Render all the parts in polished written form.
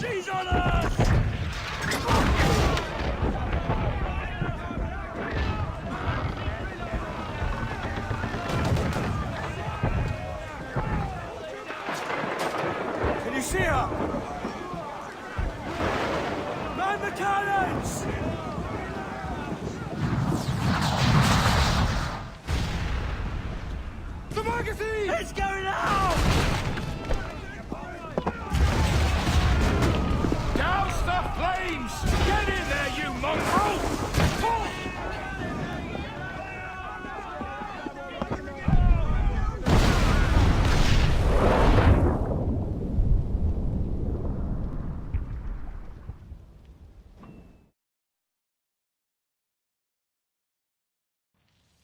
She's on us! Can you see her? Man the cannons! The magazine! It's going out! Douse the flames! Get in there, you mongrel! Pull!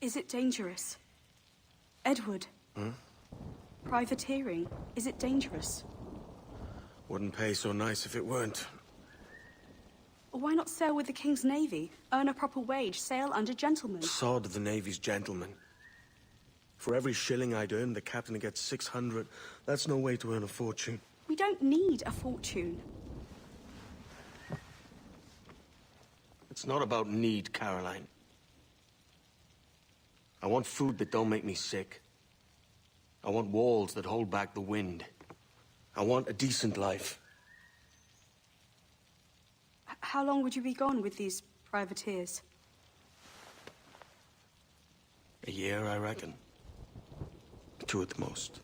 Is it dangerous? Edward? Privateering, is it dangerous? Wouldn't pay so nice if it weren't. Why not sail with the King's Navy? Earn a proper wage, sail under gentlemen. Sod the Navy's gentlemen. For every shilling I'd earn, the captain gets 600. That's no way to earn a fortune. We don't need a fortune. It's not about need, Caroline. I want food that don't make me sick. I want walls that hold back the wind. I want a decent life. How long would you be gone with these privateers? A year, I reckon. 2 at the most.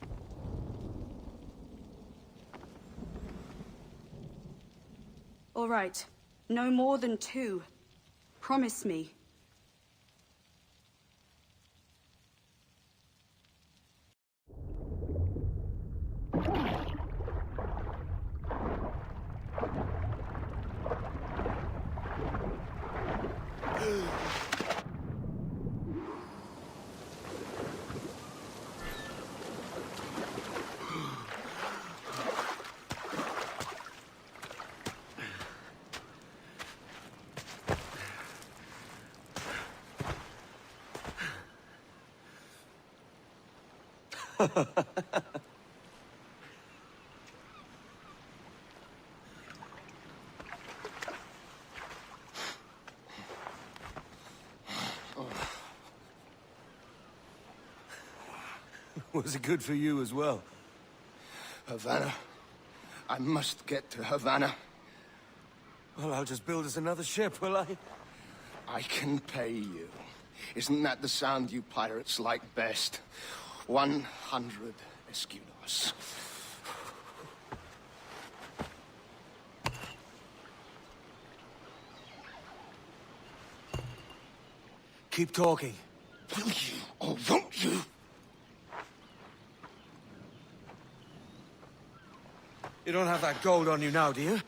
All right. No more than 2. Promise me. Was it good for you as well? Havana. I must get to Havana. Well, I'll just build us another ship, will I? I can pay you. Isn't that the sound you pirates like best? 100 escudos. Keep talking. Will you, or won't you? You don't have that gold on you now, do you?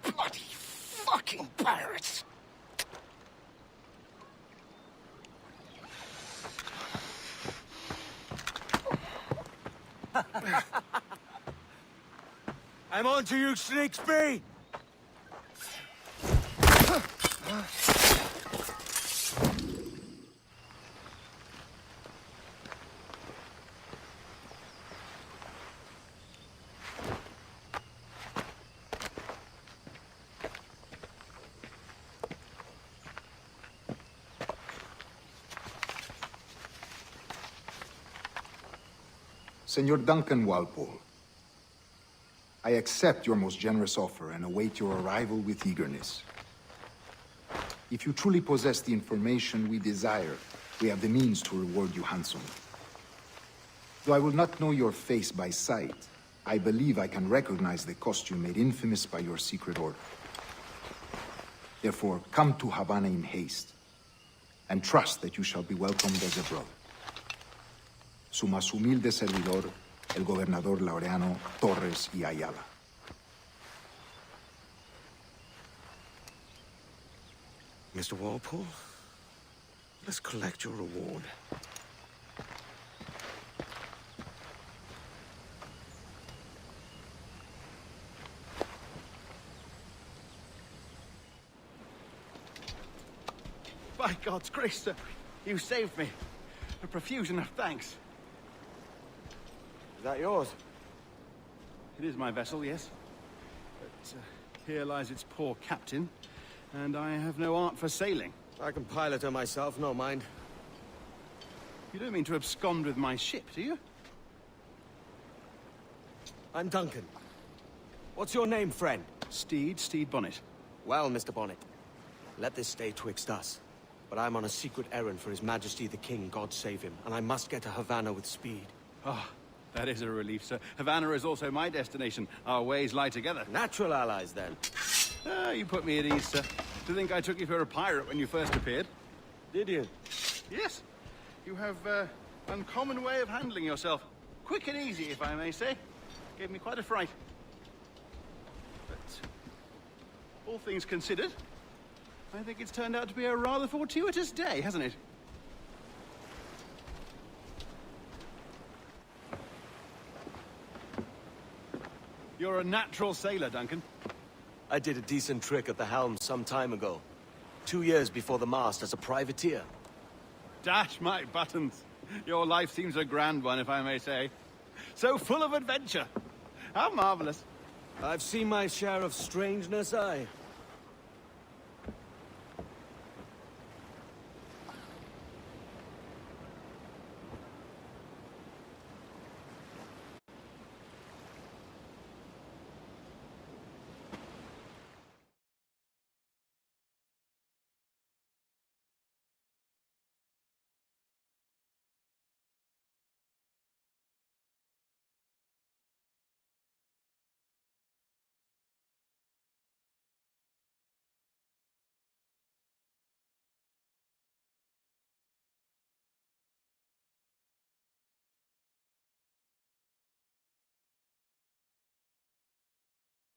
Bloody fucking pirates! I'm on to you, Snakesby! Senor Duncan Walpole, I accept your most generous offer and await your arrival with eagerness. If you truly possess the information we desire, we have the means to reward you handsomely. Though I will not know your face by sight, I believe I can recognize the costume made infamous by your secret order. Therefore, come to Havana in haste, and trust that you shall be welcomed as a brother. Su más humilde servidor, el gobernador Laureano Torres y Ayala. Mr. Walpole, let's collect your reward. By God's grace, sir, you saved me. A profusion of thanks. Is that yours? It is my vessel, yes. But here lies its poor captain, and I have no art for sailing. I can pilot her myself, no mind. You don't mean to abscond with my ship, do you? I'm Duncan. What's your name, friend? Steed Bonnet. Well, Mr. Bonnet, let this stay twixt us. But I'm on a secret errand for His Majesty the King, God save him, and I must get to Havana with speed. Ah, that is a relief, sir. Havana is also my destination. Our ways lie together. Natural allies, then. Ah, you put me at ease, sir. To think I took you for a pirate when you first appeared. Did you? Yes. You have uncommon way of handling yourself. Quick and easy, if I may say. Gave me quite a fright. But all things considered, I think it's turned out to be a rather fortuitous day, hasn't it? You're a natural sailor, Duncan. I did a decent trick at the helm some time ago. 2 years before the mast as a privateer. Dash my buttons. Your life seems a grand one, if I may say. So full of adventure. How marvelous. I've seen my share of strangeness, aye.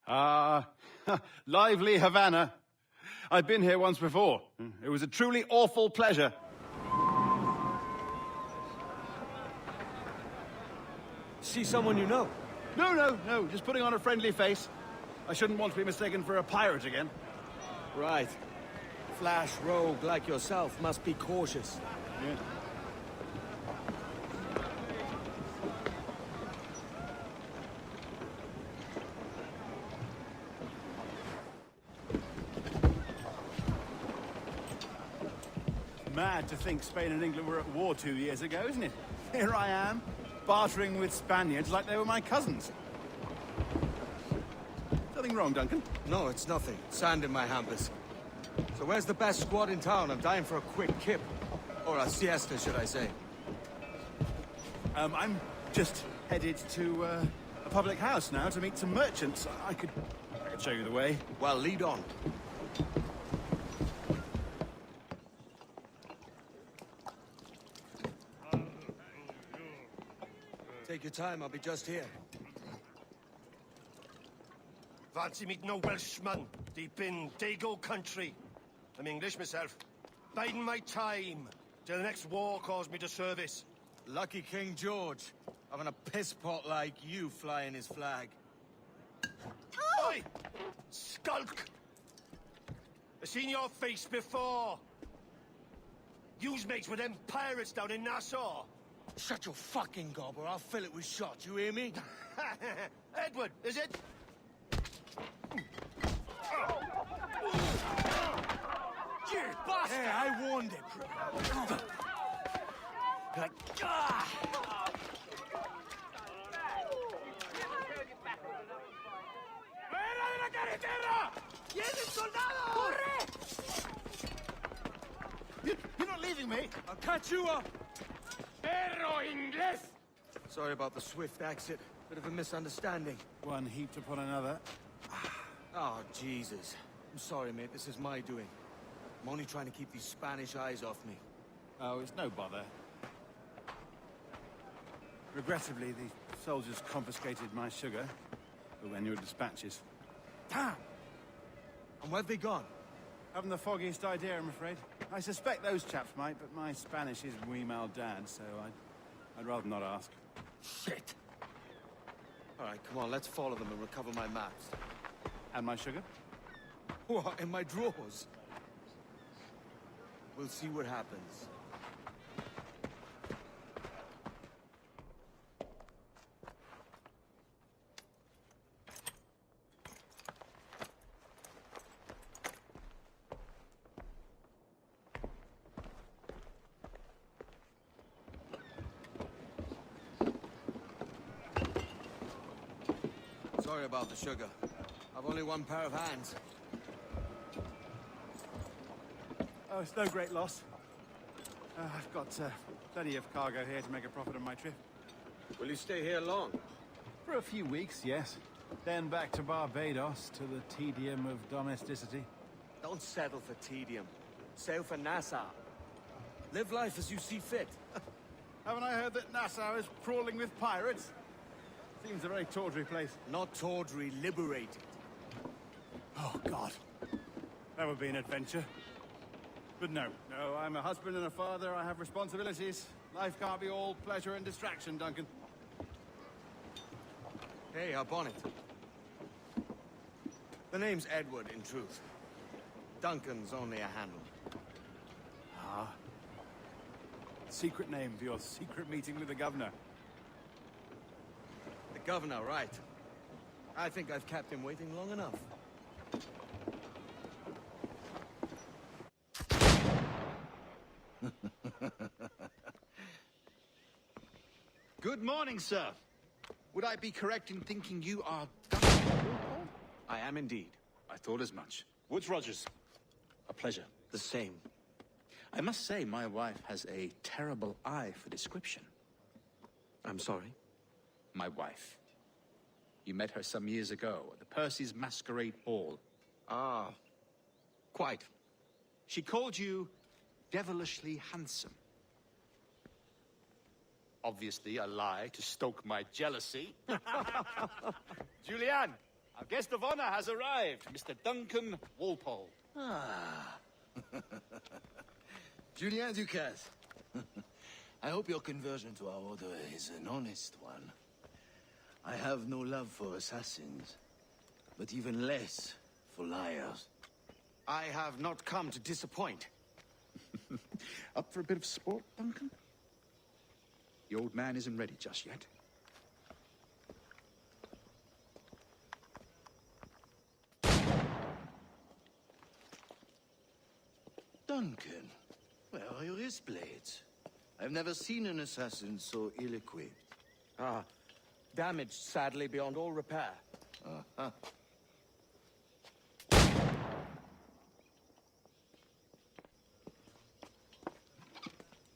Ah, lively Havana. I've been here once before. It was a truly awful pleasure. See someone you know? No, just putting on a friendly face. I shouldn't want to be mistaken for a pirate again. Right. Flash rogue like yourself must be cautious. Yeah. Mad to think Spain and England were at war 2 years ago, isn't it? Here I am, bartering with Spaniards like they were my cousins. Nothing wrong, Duncan? No, it's nothing. Sand in my hampers. So where's the best squad in town? I'm dying for a quick kip. Or a siesta, should I say. I'm just headed to a public house now to meet some merchants. I could show you the way. Well, lead on. Take your time, I'll be just here. Fancy meeting a Welshman deep in Dago country. I'm English myself. Biding my time till the next war calls me to service. Lucky King George, having a piss pot like you flying his flag. Oi! Skulk! I've seen your face before. You's mates with them pirates down in Nassau. Shut your fucking gob or I'll fill it with shot, you hear me? Edward, is it? You bastard! Hey, I warned him. ¡Fuera de la carretera! ¡Vienen soldados! ¡Corre! You're not leaving me? I'll catch you up! ¡Perro inglés! Sorry about the swift exit. Bit of a misunderstanding. One heaped upon another. Oh, Jesus. I'm sorry, mate. This is my doing. I'm only trying to keep these Spanish eyes off me. Oh, it's no bother. Regrettably, the soldiers confiscated my sugar when your dispatches. Damn! And where've they gone? Haven't the foggiest idea, I'm afraid. I suspect those chaps might, but my Spanish is muy mal dad, so I'd rather not ask. Shit! All right, come on, let's follow them and recover my maps. And my sugar? What, in my drawers? We'll see what happens. Sorry about the sugar. I've only one pair of hands. Oh, it's no great loss. I've got plenty of cargo here to make a profit on my trip. Will you stay here long? For a few weeks, yes. Then back to Barbados, to the tedium of domesticity. Don't settle for tedium. Sail for Nassau. Live life as you see fit. Haven't I heard that Nassau is crawling with pirates? Seems a very tawdry place. Not tawdry, liberated. Oh, God. That would be an adventure. But no, I'm a husband and a father. I have responsibilities. Life can't be all pleasure and distraction, Duncan. Hey, our bonnet. The name's Edward, in truth. Duncan's only a handle. Ah. Secret name for your secret meeting with the governor. The governor, right. I think I've kept him waiting long enough. Good morning, sir. Would I be correct in thinking you are Duncan Walpole? I am indeed. I thought as much. Woods Rogers. A pleasure. The same. I must say, my wife has a terrible eye for description. I'm sorry? My wife. You met her some years ago at the Percy's Masquerade Ball. Ah, quite. She called you devilishly handsome. Obviously a lie to stoke my jealousy. Julianne, our guest of honor has arrived, Mr. Duncan Walpole. Ah. Julien Ducasse. I hope your conversion to our order is an honest one. I have no love for assassins, but even less for liars. I have not come to disappoint. Up for a bit of sport, Duncan? The old man isn't ready just yet. Duncan, where are your wrist blades? I've never seen an assassin so ill-equipped. Ah, damaged sadly beyond all repair. Uh-huh.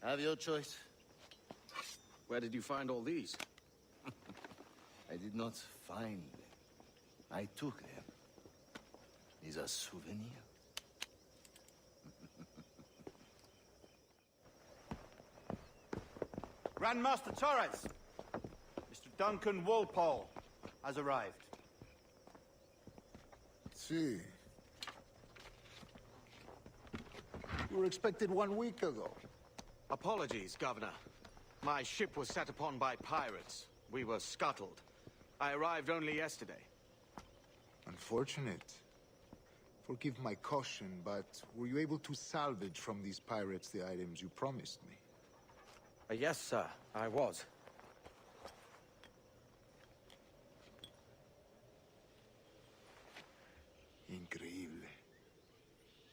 Have your choice. Where did you find all these? I did not find them. I took them. These are souvenirs. Grandmaster Torres! Mr. Duncan Walpole has arrived. See. You were expected 1 week ago. Apologies, Governor. My ship was set upon by pirates. We were scuttled. I arrived only yesterday. Unfortunate. Forgive my caution, but were you able to salvage from these pirates the items you promised me? Yes, sir, I was. Increíble.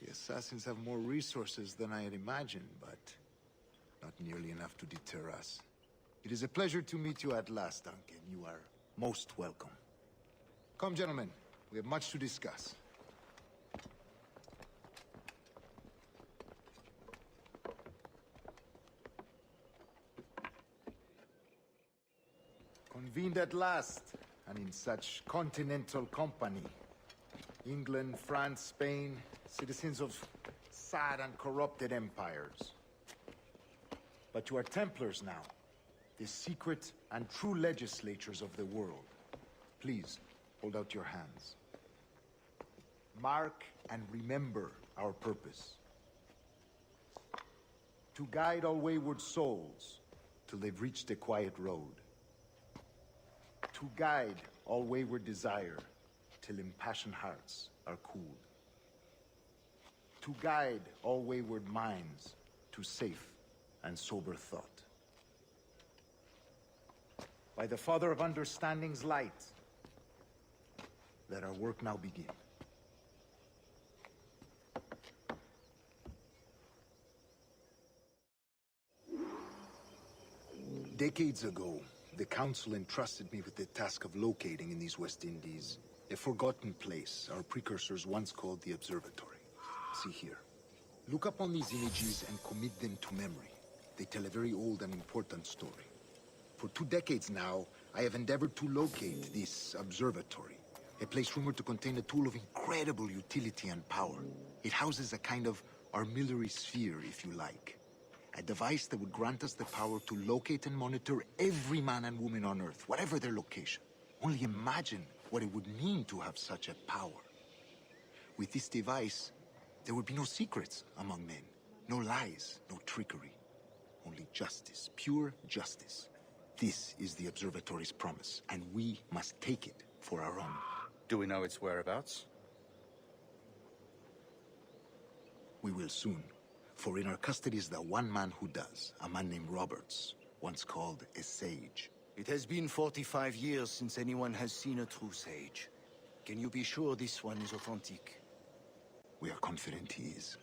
The assassins have more resources than I had imagined, but not nearly enough to deter us. It is a pleasure to meet you at last, Duncan. You are most welcome. Come, gentlemen. We have much to discuss. Convened at last, and in such continental company. England, France, Spain, citizens of sad and corrupted empires. But you are Templars now, the secret and true legislatures of the world. Please, hold out your hands. Mark and remember our purpose. To guide all wayward souls till they've reached the quiet road. To guide all wayward desire till impassioned hearts are cooled. To guide all wayward minds to safe and sober thought. By the Father of Understanding's light, let our work now begin. Decades ago, The Council entrusted me with the task of locating in these West Indies a forgotten place our precursors once called the Observatory. See here. Look upon these images and commit them to memory. They tell a very old and important story. For 2 decades now, I have endeavored to locate this observatory, a place rumored to contain a tool of incredible utility and power. It houses a kind of armillary sphere, if you like. A device that would grant us the power to locate and monitor every man and woman on Earth, whatever their location. Only imagine what it would mean to have such a power. With this device, there would be no secrets among men, no lies, no trickery. Only justice, pure justice. This is the Observatory's promise, and we must take it for our own. Do we know its whereabouts? We will soon. For in our custody is the one man who does, a man named Roberts, once called a sage. It has been 45 years since anyone has seen a true sage. Can you be sure this one is authentic? We are confident he is.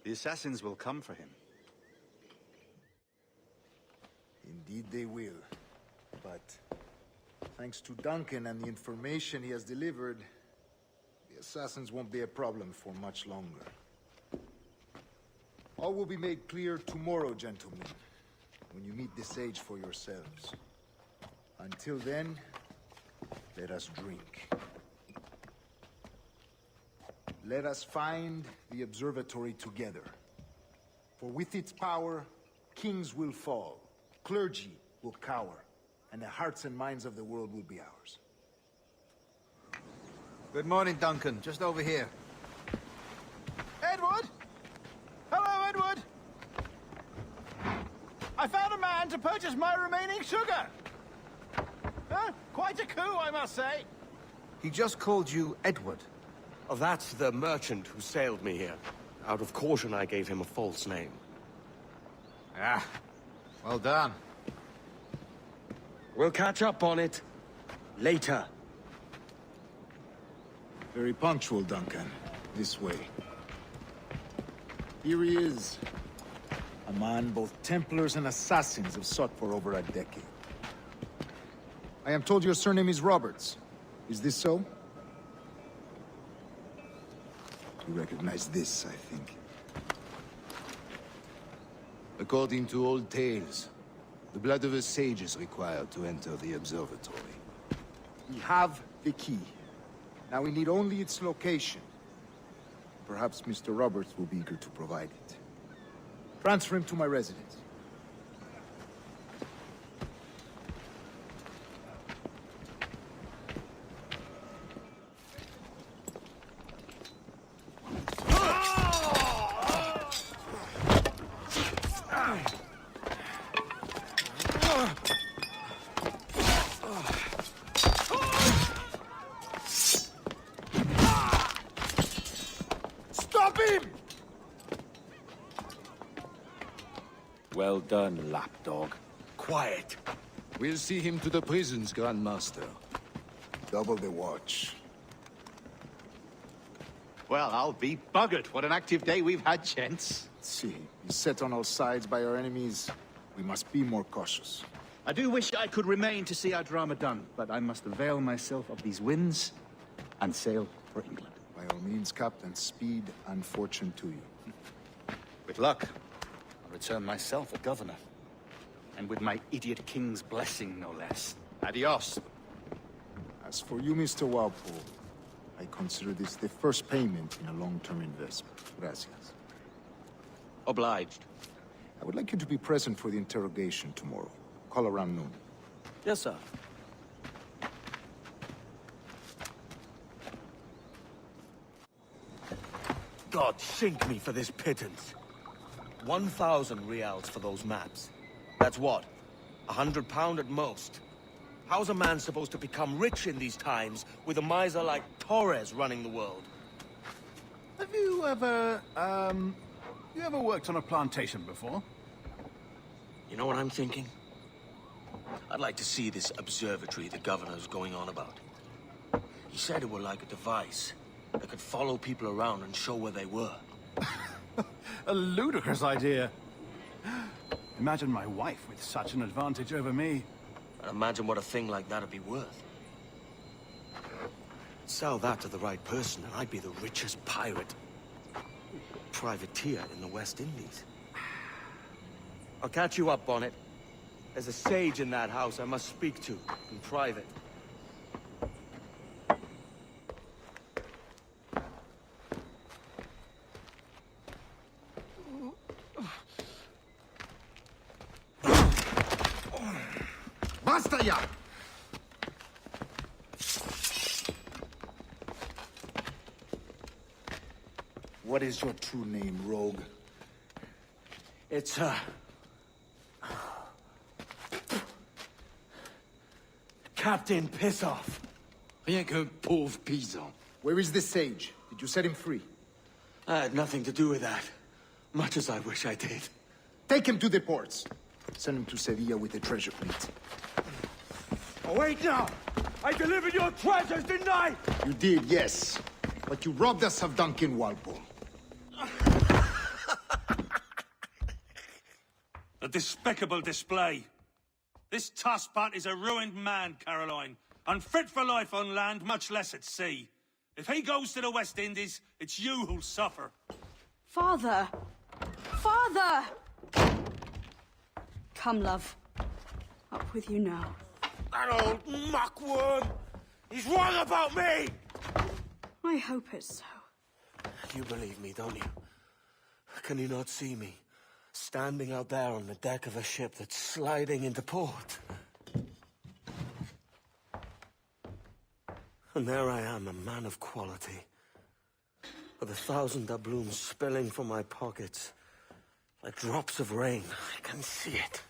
The assassins will come for him. Indeed they will. But thanks to Duncan and the information he has delivered, the assassins won't be a problem for much longer. All will be made clear tomorrow, gentlemen, when you meet the sage for yourselves. Until then, let us drink. Let us find the observatory together. For with its power, kings will fall, clergy will cower, and the hearts and minds of the world will be ours. Good morning, Duncan. Just over here. Edward! Hello, Edward! I found a man to purchase my remaining sugar! Huh? Quite a coup, I must say. He just called you Edward. Oh, that's the merchant who sailed me here. Out of caution, I gave him a false name. Ah, well done. We'll catch up on it later. Very punctual, Duncan. This way. Here he is. A man both Templars and assassins have sought for over a decade. I am told your surname is Roberts. Is this so? You recognize this, I think. According to old tales, the blood of a sage is required to enter the observatory. We have the key. Now we need only its location. Perhaps Mr. Roberts will be eager to provide it. Transfer him to my residence. Well done, lapdog. Quiet. We'll see him to the prisons, Grandmaster. Double the watch. Well, I'll be buggered. What an active day we've had, gents. See, he's set on all sides by our enemies. We must be more cautious. I do wish I could remain to see our drama done, but I must avail myself of these winds and sail for England. By all means, Captain, speed and fortune to you. With luck, I'll return myself a governor. And with my idiot king's blessing, no less. Adios. As for you, Mr. Walpole, I consider this the first payment in a long-term investment. Gracias. Obliged. I would like you to be present for the interrogation tomorrow. Call around noon. Yes, sir. God sink me for this pittance. 1,000 reals for those maps. That's what? £100 at most. How's a man supposed to become rich in these times with a miser like Torres running the world? Have you ever, worked on a plantation before? You know what I'm thinking? I'd like to see this observatory the governor's going on about. He said it were like a device that could follow people around and show where they were. A ludicrous idea. Imagine my wife with such an advantage over me. And imagine what a thing like that'd be worth. Sell that to the right person, and I'd be the richest pirate. Privateer in the West Indies. I'll catch you up, Bonnet. There's a sage in that house I must speak to, in private. Basta ya! What is your true name, rogue? It's, Captain Pissoff. Rien qu'un pauvre paysan. Where is the sage? Did you set him free? I had nothing to do with that. Much as I wish I did. Take him to the ports. Send him to Sevilla with the treasure fleet. Oh, wait now! I delivered your treasures, didn't I? You did, yes. But you robbed us of Duncan Walpole. A despicable display. This Tosspot is a ruined man, Caroline. Unfit for life on land, much less at sea. If he goes to the West Indies, it's you who'll suffer. Father! Father! Come, love. Up with you now. That old muckworm! He's wrong about me! I hope it's so. You believe me, don't you? Can you not see me? Standing out there on the deck of a ship that's sliding into port. And there I am, a man of quality. With 1,000 doubloons spilling from my pockets. Like drops of rain. I can see it.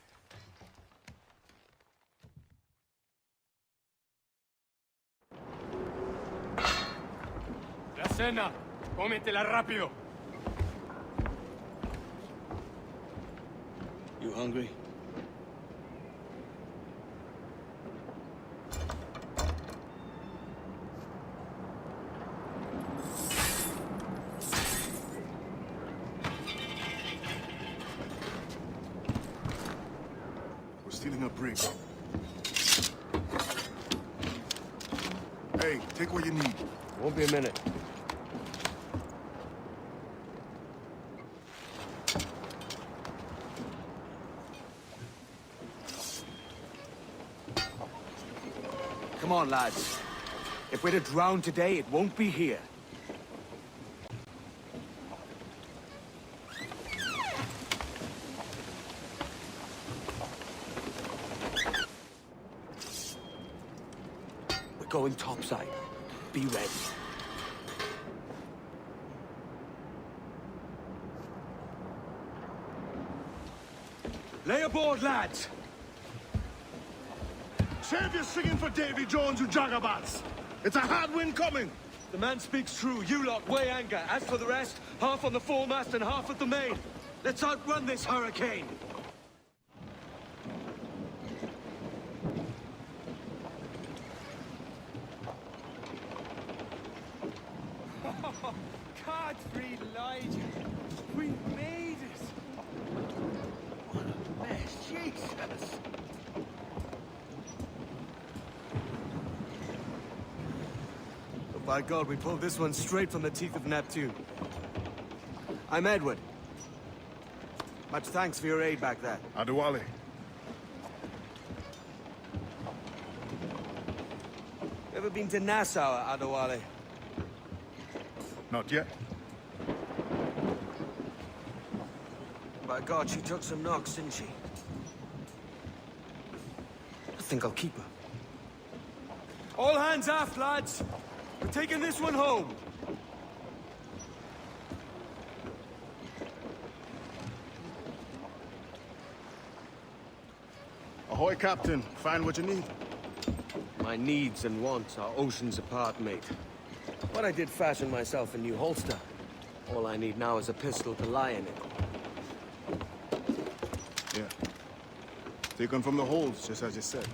La cena. Cómetela rápido. You hungry? We're stealing a brig. Hey, take what you need. Won't be a minute. Come on, lads. If we're to drown today, it won't be here. We're going topside. Be ready. Lay aboard, lads! Save your singing for Davy Jones, you jagabats! It's a hard wind coming! The man speaks true. You lot weigh anchor. As for the rest, half on the foremast and half at the main. Let's outrun this hurricane. Godfrey Elijah. We made it. What a mess. Jesus. Oh, by God, we pulled this one straight from the teeth of Neptune. I'm Edward. Much thanks for your aid back there. Adewale. You ever been to Nassau, Adewale? Not yet. By God, she took some knocks, didn't she? I think I'll keep her. All hands aft, lads! We're taking this one home! Ahoy, Captain. Find what you need. My needs and wants are oceans apart, mate. But I did fashion myself a new holster. All I need now is a pistol to lie in it. Yeah. Taken from the holds, just as you said.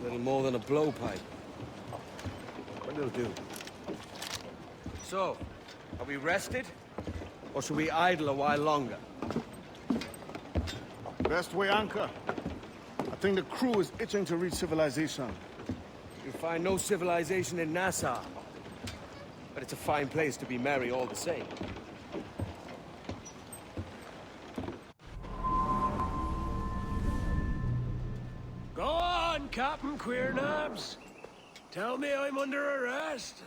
Little more than a blowpipe. But it'll do. So, are we rested? Or should we idle a while longer? Best way anchor. I think the crew is itching to reach civilization. You find no civilization in Nassau. But it's a fine place to be merry all the same. Go on, Captain Queernabs. Tell me I'm under arrest.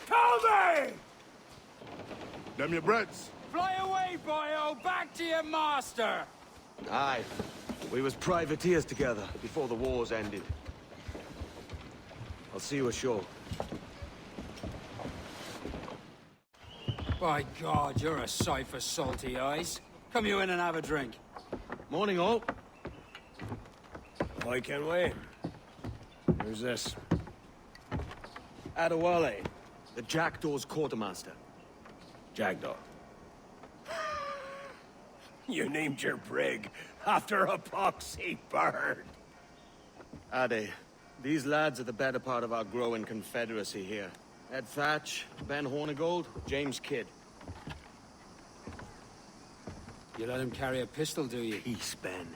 Tell me! Them your breads. Fly away, boyo! Back to your master! Aye. We was privateers together before the wars ended. I'll see you ashore. By God, you're a sight for salty eyes. Come you in and have a drink. Morning, all. I can wait. Who's this? Adewale, the Jackdaw's quartermaster. Jackdaw. You named your brig after a poxy bird. Ade, these lads are the better part of our growing confederacy here. Ed Thatch, Ben Hornigold, James Kidd. You let him carry a pistol, do you? Peace, Ben.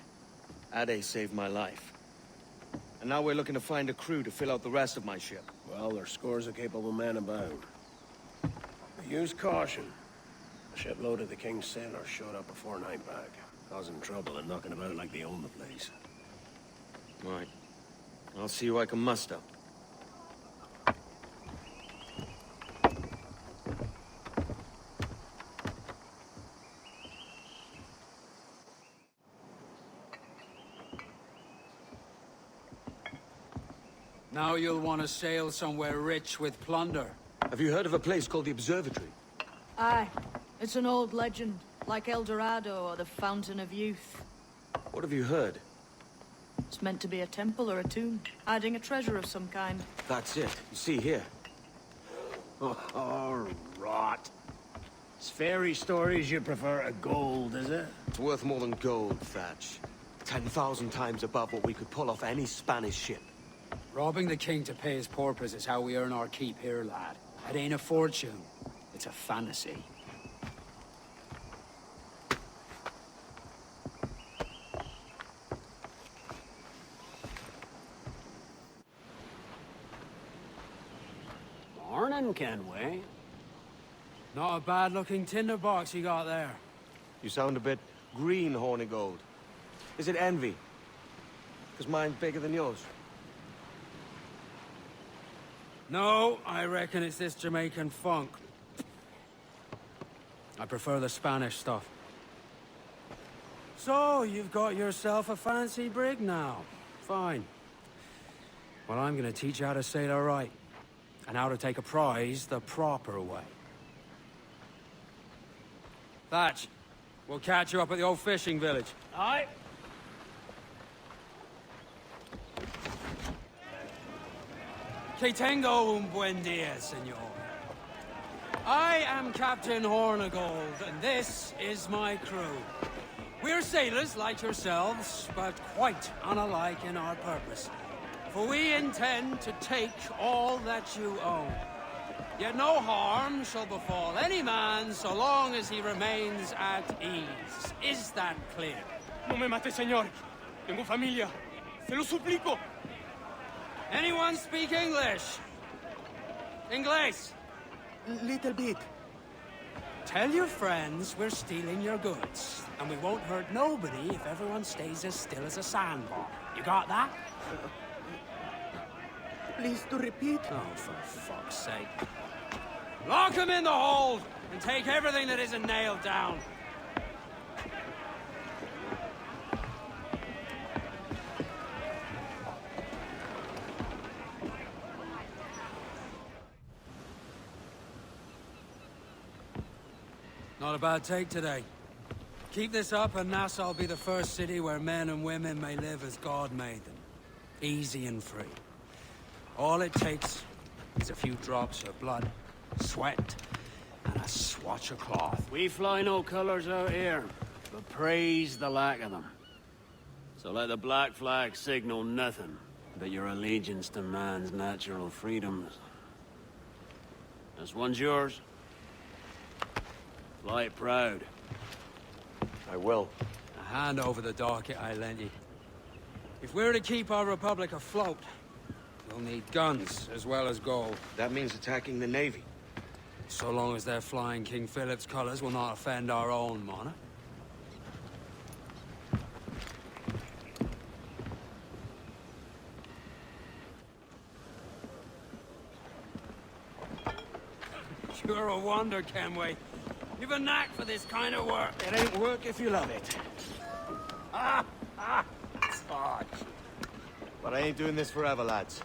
Ade saved my life. And now we're looking to find a crew to fill out the rest of my ship. Well, there's scores of capable men about. But use caution. A shipload of the King's sailors showed up before nightback, causing trouble and knocking about like they own the place. Right. I'll see who I can muster. Now you'll want to sail somewhere rich with plunder. Have you heard of a place called the Observatory? Aye. It's an old legend, like El Dorado or the Fountain of Youth. What have you heard? It's meant to be a temple or a tomb, hiding a treasure of some kind. That's it. You see here. Oh, rot. It's fairy stories you prefer to gold, is it? It's worth more than gold, Thatch. 10,000 times above what we could pull off any Spanish ship. Robbing the king to pay his porpoise is how we earn our keep here, lad. It ain't a fortune. It's a fantasy. Morning, Kenway. Not a bad-looking tinderbox you got there. You sound a bit green, Hornigold. Is it envy? Because mine's bigger than yours. No, I reckon it's this Jamaican funk. I prefer the Spanish stuff. So, you've got yourself a fancy brig now. Fine. Well, I'm gonna teach you how to sail her right. And how to take a prize the proper way. Thatch, we'll catch you up at the old fishing village. Aye. Que tengo un buen dia, senor. I am Captain Hornigold, and this is my crew. We're sailors like yourselves, but quite unalike in our purpose. For we intend to take all that you own. Yet no harm shall befall any man so long as he remains at ease. Is that clear? No me mate, señor. Tengo familia. Se lo suplico. Anyone speak English? Inglés? Little bit. Tell your friends we're stealing your goods, and we won't hurt nobody if everyone stays as still as a sandbar. You got that? Please to repeat. Oh, for fuck's sake. Lock him in the hold, and take everything that isn't nailed down. Not a bad take today. Keep this up and Nassau will be the first city where men and women may live as God made them. Easy and free. All it takes is a few drops of blood, sweat, and a swatch of cloth. We fly no colors out here, but praise the lack of them. So let the black flag signal nothing but your allegiance to man's natural freedoms. This one's yours. Fly it proud. I will. A hand over the docket I lent you. If we're to keep our republic afloat, we'll need guns as well as gold. That means attacking the Navy. So long as they're flying King Philip's colors will not offend our own monarch. You're a wonder, Kenway. You've a knack for this kind of work. It ain't work if you love it. Fudge. But I ain't doing this forever, lads.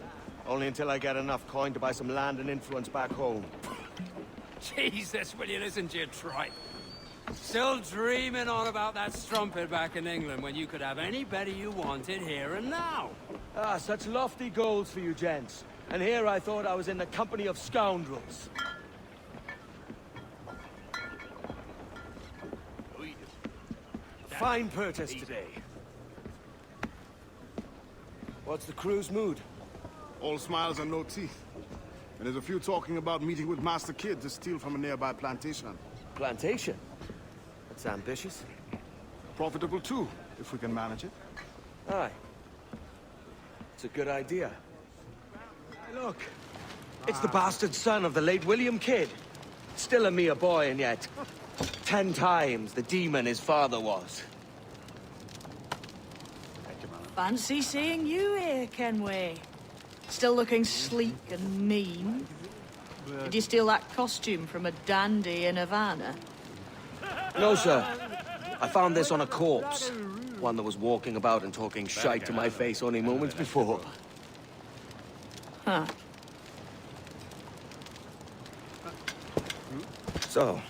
Only until I get enough coin to buy some land and influence back home. Jesus, will you listen to your tripe? Still dreaming on about that strumpet back in England when you could have any Betty you wanted here and now. Ah, such lofty goals for you gents. And here I thought I was in the company of scoundrels. Fine purchase today. What's the crew's mood? All smiles and no teeth. And there's a few talking about meeting with Master Kid to steal from a nearby plantation. Plantation? That's ambitious. Profitable too, if we can manage it. Aye. It's a good idea. Hey, look. It's the bastard son of the late William Kidd. Still a mere boy, and yet 10 times the demon his father was. Fancy seeing you here, Kenway. Still looking sleek and mean. Did you steal that costume from a dandy in Havana? No, sir. I found this on a corpse. One that was walking about and talking shite to my face only moments before. Huh. So,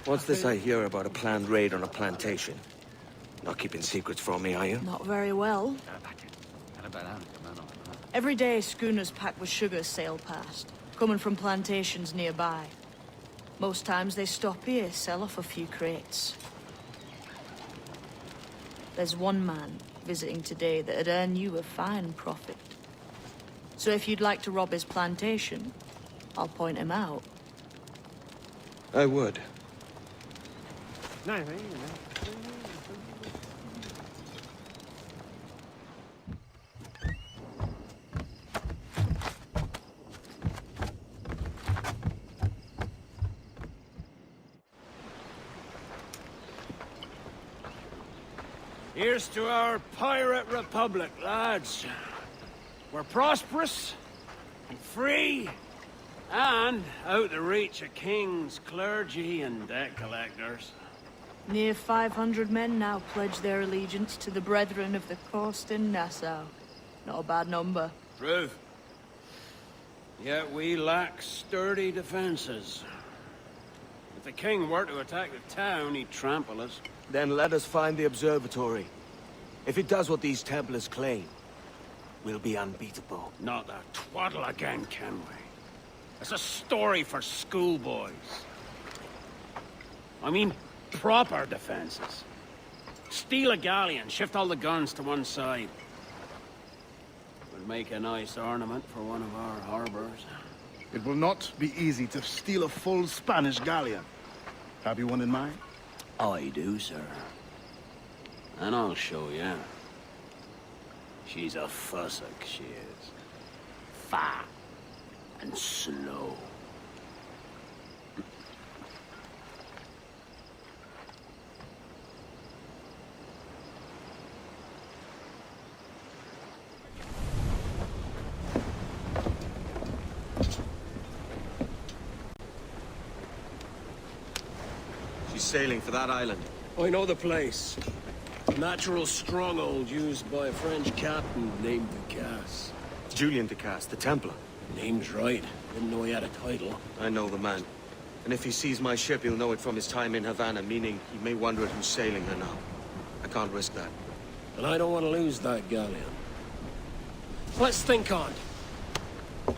what's this I hear about a planned raid on a plantation? Not keeping secrets from me, are you? Not very well. Every day, schooners packed with sugar sail past, coming from plantations nearby. Most times they stop here, sell off a few crates. There's one man visiting today that'd earn you a fine profit. So if you'd like to rob his plantation, I'll point him out. I would. Here's to our pirate republic, lads. We're prosperous and free and out the reach of kings, clergy, and debt collectors. Near 500 men now pledge their allegiance to the Brethren of the Coast in Nassau. Not a bad number. Truth. Yet we lack sturdy defenses. If the king were to attack the town, he'd trample us. Then let us find the observatory. If it does what these Templars claim, we'll be unbeatable. Not that twaddle again, Kenway. It's a story for schoolboys. I mean, proper defenses. Steal a galleon, shift all the guns to one side. Would make a nice ornament for one of our harbors. It will not be easy to steal a full Spanish galleon. Have you one in mind? I do, sir. And I'll show you. She's a fussock, she is. Fat and slow. She's sailing for that island. I know the place. A natural stronghold used by a French captain named Ducasse. Julian Ducasse, the Templar. Name's right. Didn't know he had a title. I know the man. And if he sees my ship, he'll know it from his time in Havana, meaning he may wonder at who's sailing her now. I can't risk that. And I don't want to lose that galleon. Let's think on it.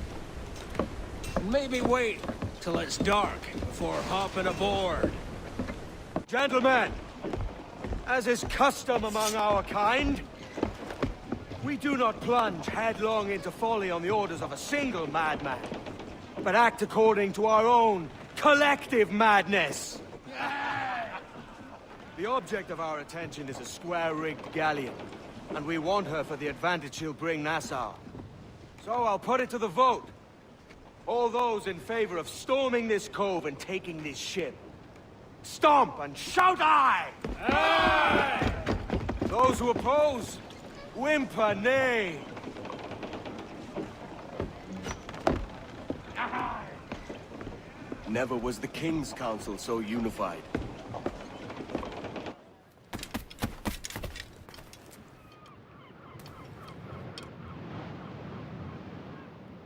Maybe wait till it's dark before hopping aboard. Gentlemen, as is custom among our kind, we do not plunge headlong into folly on the orders of a single madman, but act according to our own collective madness. The object of our attention is a square-rigged galleon, And we want her for the advantage she'll bring Nassau. So I'll put it to the vote. All those in favor of storming this cove and taking this ship, stomp and shout aye! Aye! Those who oppose, whimper nay. Never was the King's Council so unified.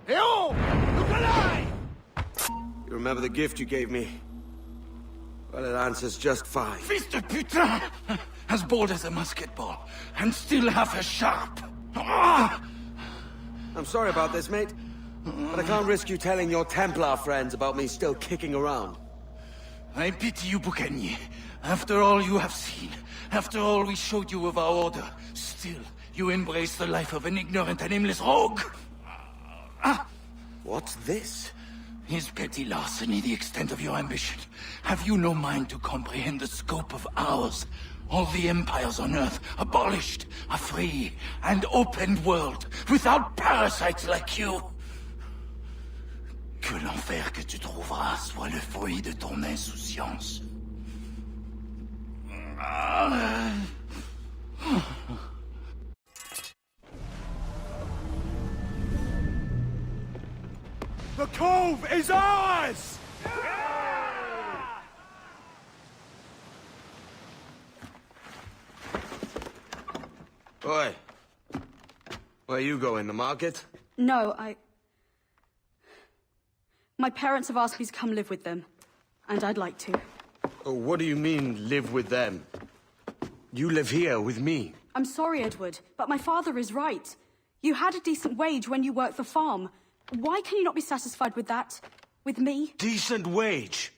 Yo! Look alive! You remember the gift you gave me? Well, it answers just fine. Fils de putain! As bold as a musket ball, and still half as sharp. Ah! I'm sorry about this, mate. But I can't risk you telling your Templar friends about me still kicking around. I pity you, Bucanier. After all you have seen, after all we showed you of our order, still you embrace the life of an ignorant and aimless rogue. What's this? Is petty larceny the extent of your ambition? Have you no mind to comprehend the scope of ours? All the empires on Earth abolished, a free and open world, without parasites like you. Que l'enfer que tu trouveras soit le fruit de ton insouciance. The cove is ours! Oi. Where you going, the market? No, My parents have asked me to come live with them, and I'd like to. Oh, what do you mean, live with them? You live here with me. I'm sorry, Edward, but my father is right. You had a decent wage when you worked the farm. Why can you not be satisfied with that? With me? Decent wage?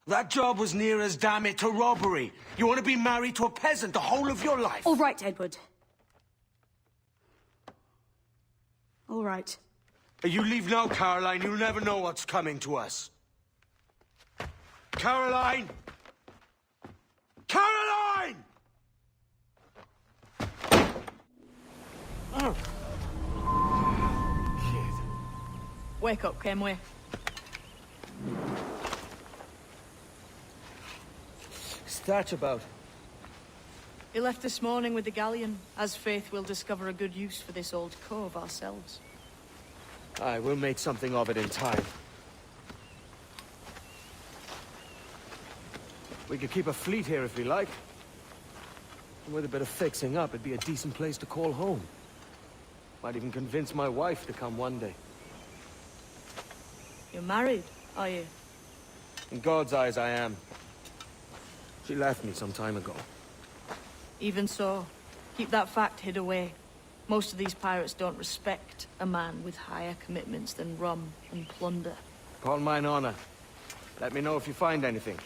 That job was near as, damn it, to robbery. You want to be married to a peasant the whole of your life? All right, Edward. All right. You leave now, Caroline. You'll never know what's coming to us. Caroline! Caroline! Oh. Kid. Wake up, Kenway. What's that about? He left this morning with the galleon, as faith we'll discover a good use for this old cove ourselves. Aye, we'll make something of it in time. We could keep a fleet here if we like. And with a bit of fixing up, it'd be a decent place to call home. Might even convince my wife to come one day. You're married, are you? In God's eyes, I am. She left me some time ago. Even so, keep that fact hid away. Most of these pirates don't respect a man with higher commitments than rum and plunder. Upon mine honor. Let me know if you find anything.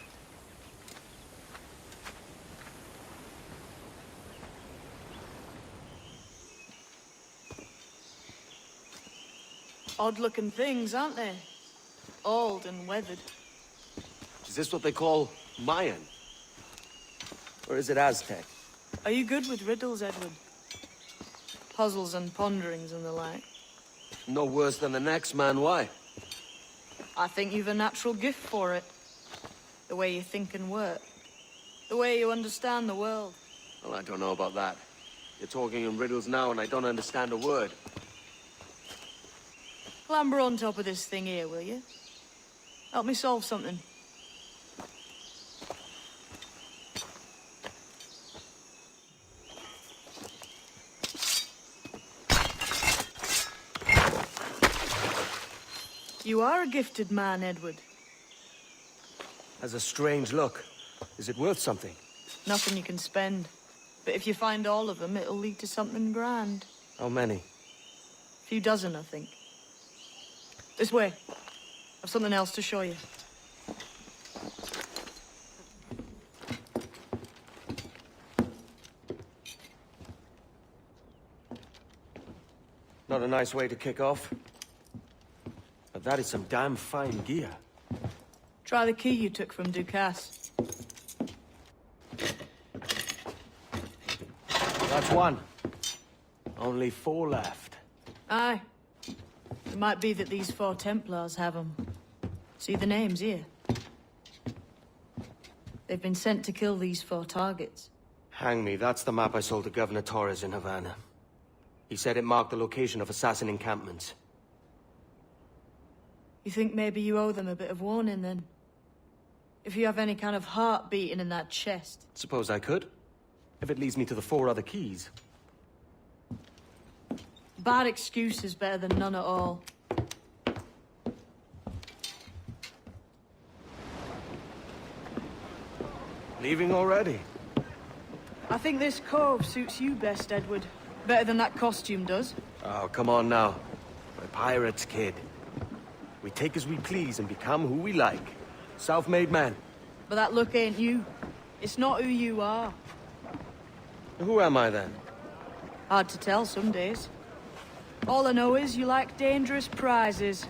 Odd-looking things, aren't they? Old and weathered. Is this what they call Mayan? Or is it Aztec? Are you good with riddles, Edward? Puzzles and ponderings and the like? No worse than the next man, why? I think you've a natural gift for it. The way you think and work. The way you understand the world. Well, I don't know about that. You're talking in riddles now and I don't understand a word. Clamber on top of this thing here, will you? Help me solve something. You are a gifted man, Edward. Has a strange look. Is it worth something? Nothing you can spend. But if you find all of them, it'll lead to something grand. How many? A few dozen, I think. This way. I've something else to show you. Not a nice way to kick off. But that is some damn fine gear. Try the key you took from Ducasse. That's one. Only 4 left. Aye. It might be that these 4 Templars have them. See the names here? They've been sent to kill these 4 targets. Hang me, that's the map I sold to Governor Torres in Havana. He said it marked the location of assassin encampments. You think maybe you owe them a bit of warning, then? If you have any kind of heart beating in that chest. Suppose I could. If it leads me to the 4 other keys. Bad excuse is better than none at all. Leaving already? I think this cove suits you best, Edward. Better than that costume does. Oh, come on now. We're pirates, kid. We take as we please and become who we like. Self-made men. But that look ain't you. It's not who you are. Who am I then? Hard to tell some days. All I know is you like dangerous prizes.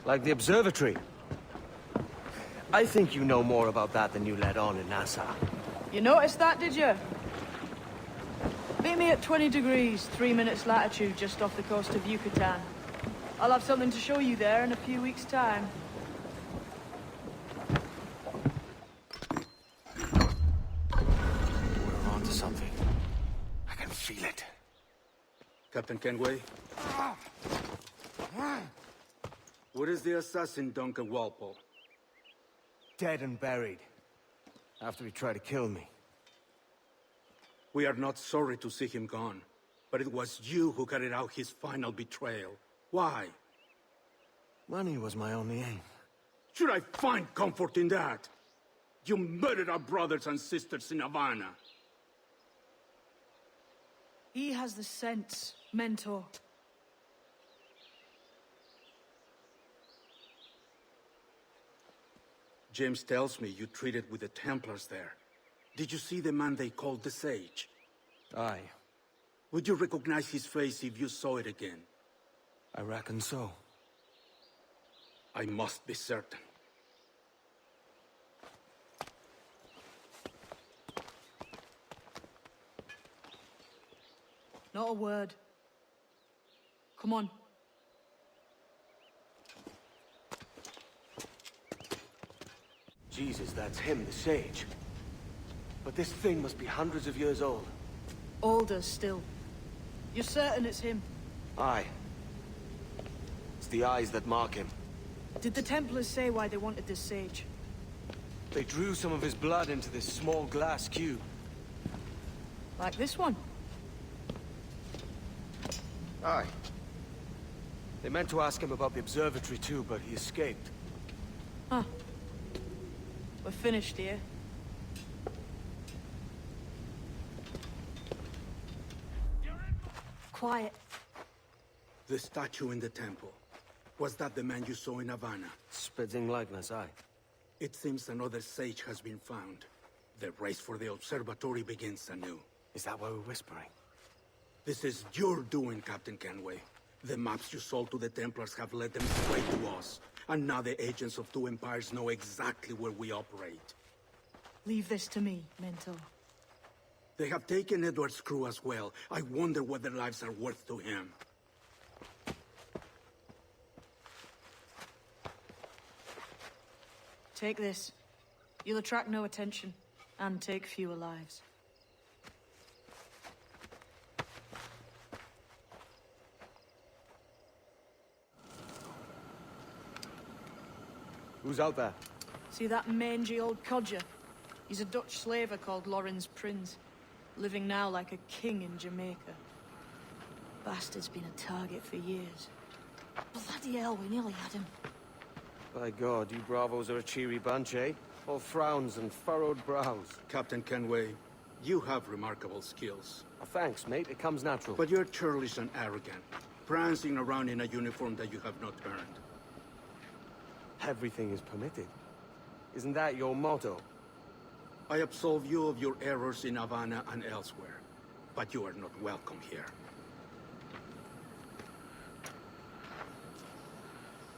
Like the observatory. I think you know more about that than you let on in Nassau. You noticed that, did you? Meet me at 20 degrees, 3 minutes latitude just off the coast of Yucatan. I'll have something to show you there in a few weeks' time. We're on to something. I can feel it. Captain Kenway? Where is the assassin Duncan Walpole? Dead and buried. After he tried to kill me. We are not sorry to see him gone, but it was you who carried out his final betrayal. Why? Money was my only aim. Should I find comfort in that? You murdered our brothers and sisters in Havana. He has the sense, Mentor. James tells me you treated with the Templars there. Did you see the man they called the Sage? Aye. Would you recognize his face if you saw it again? I reckon so. I must be certain. Not a word. Come on. Jesus, that's him, the Sage. But this thing must be hundreds of years old. Older still. You're certain it's him? Aye. It's the eyes that mark him. Did the Templars say why they wanted this sage? They drew some of his blood into this small glass cube. Like this one? Aye. They meant to ask him about the observatory too, but he escaped. Huh. We're finished here. Quiet. The statue in the temple. Was that the man you saw in Havana? Spitting likeness, aye. It seems another sage has been found. The race for the observatory begins anew. Is that why we're whispering? This is your doing, Captain Kenway. The maps you sold to the Templars have led them straight to us. And now the agents of 2 empires know exactly where we operate. Leave this to me, Mentor. They have taken Edward's crew as well. I wonder what their lives are worth to him. Take this. You'll attract no attention, and take fewer lives. Who's out there? See that mangy old codger? He's a Dutch slaver called Lawrence Prins, living now like a king in Jamaica. Bastard's been a target for years. Bloody hell, we nearly had him. By God, you bravos are a cheery bunch, eh? All frowns and furrowed brows. Captain Kenway, you have remarkable skills. Thanks, mate. It comes natural. But you're churlish and arrogant, prancing around in a uniform that you have not earned. Everything is permitted. Isn't that your motto? I absolve you of your errors in Havana and elsewhere, but you are not welcome here.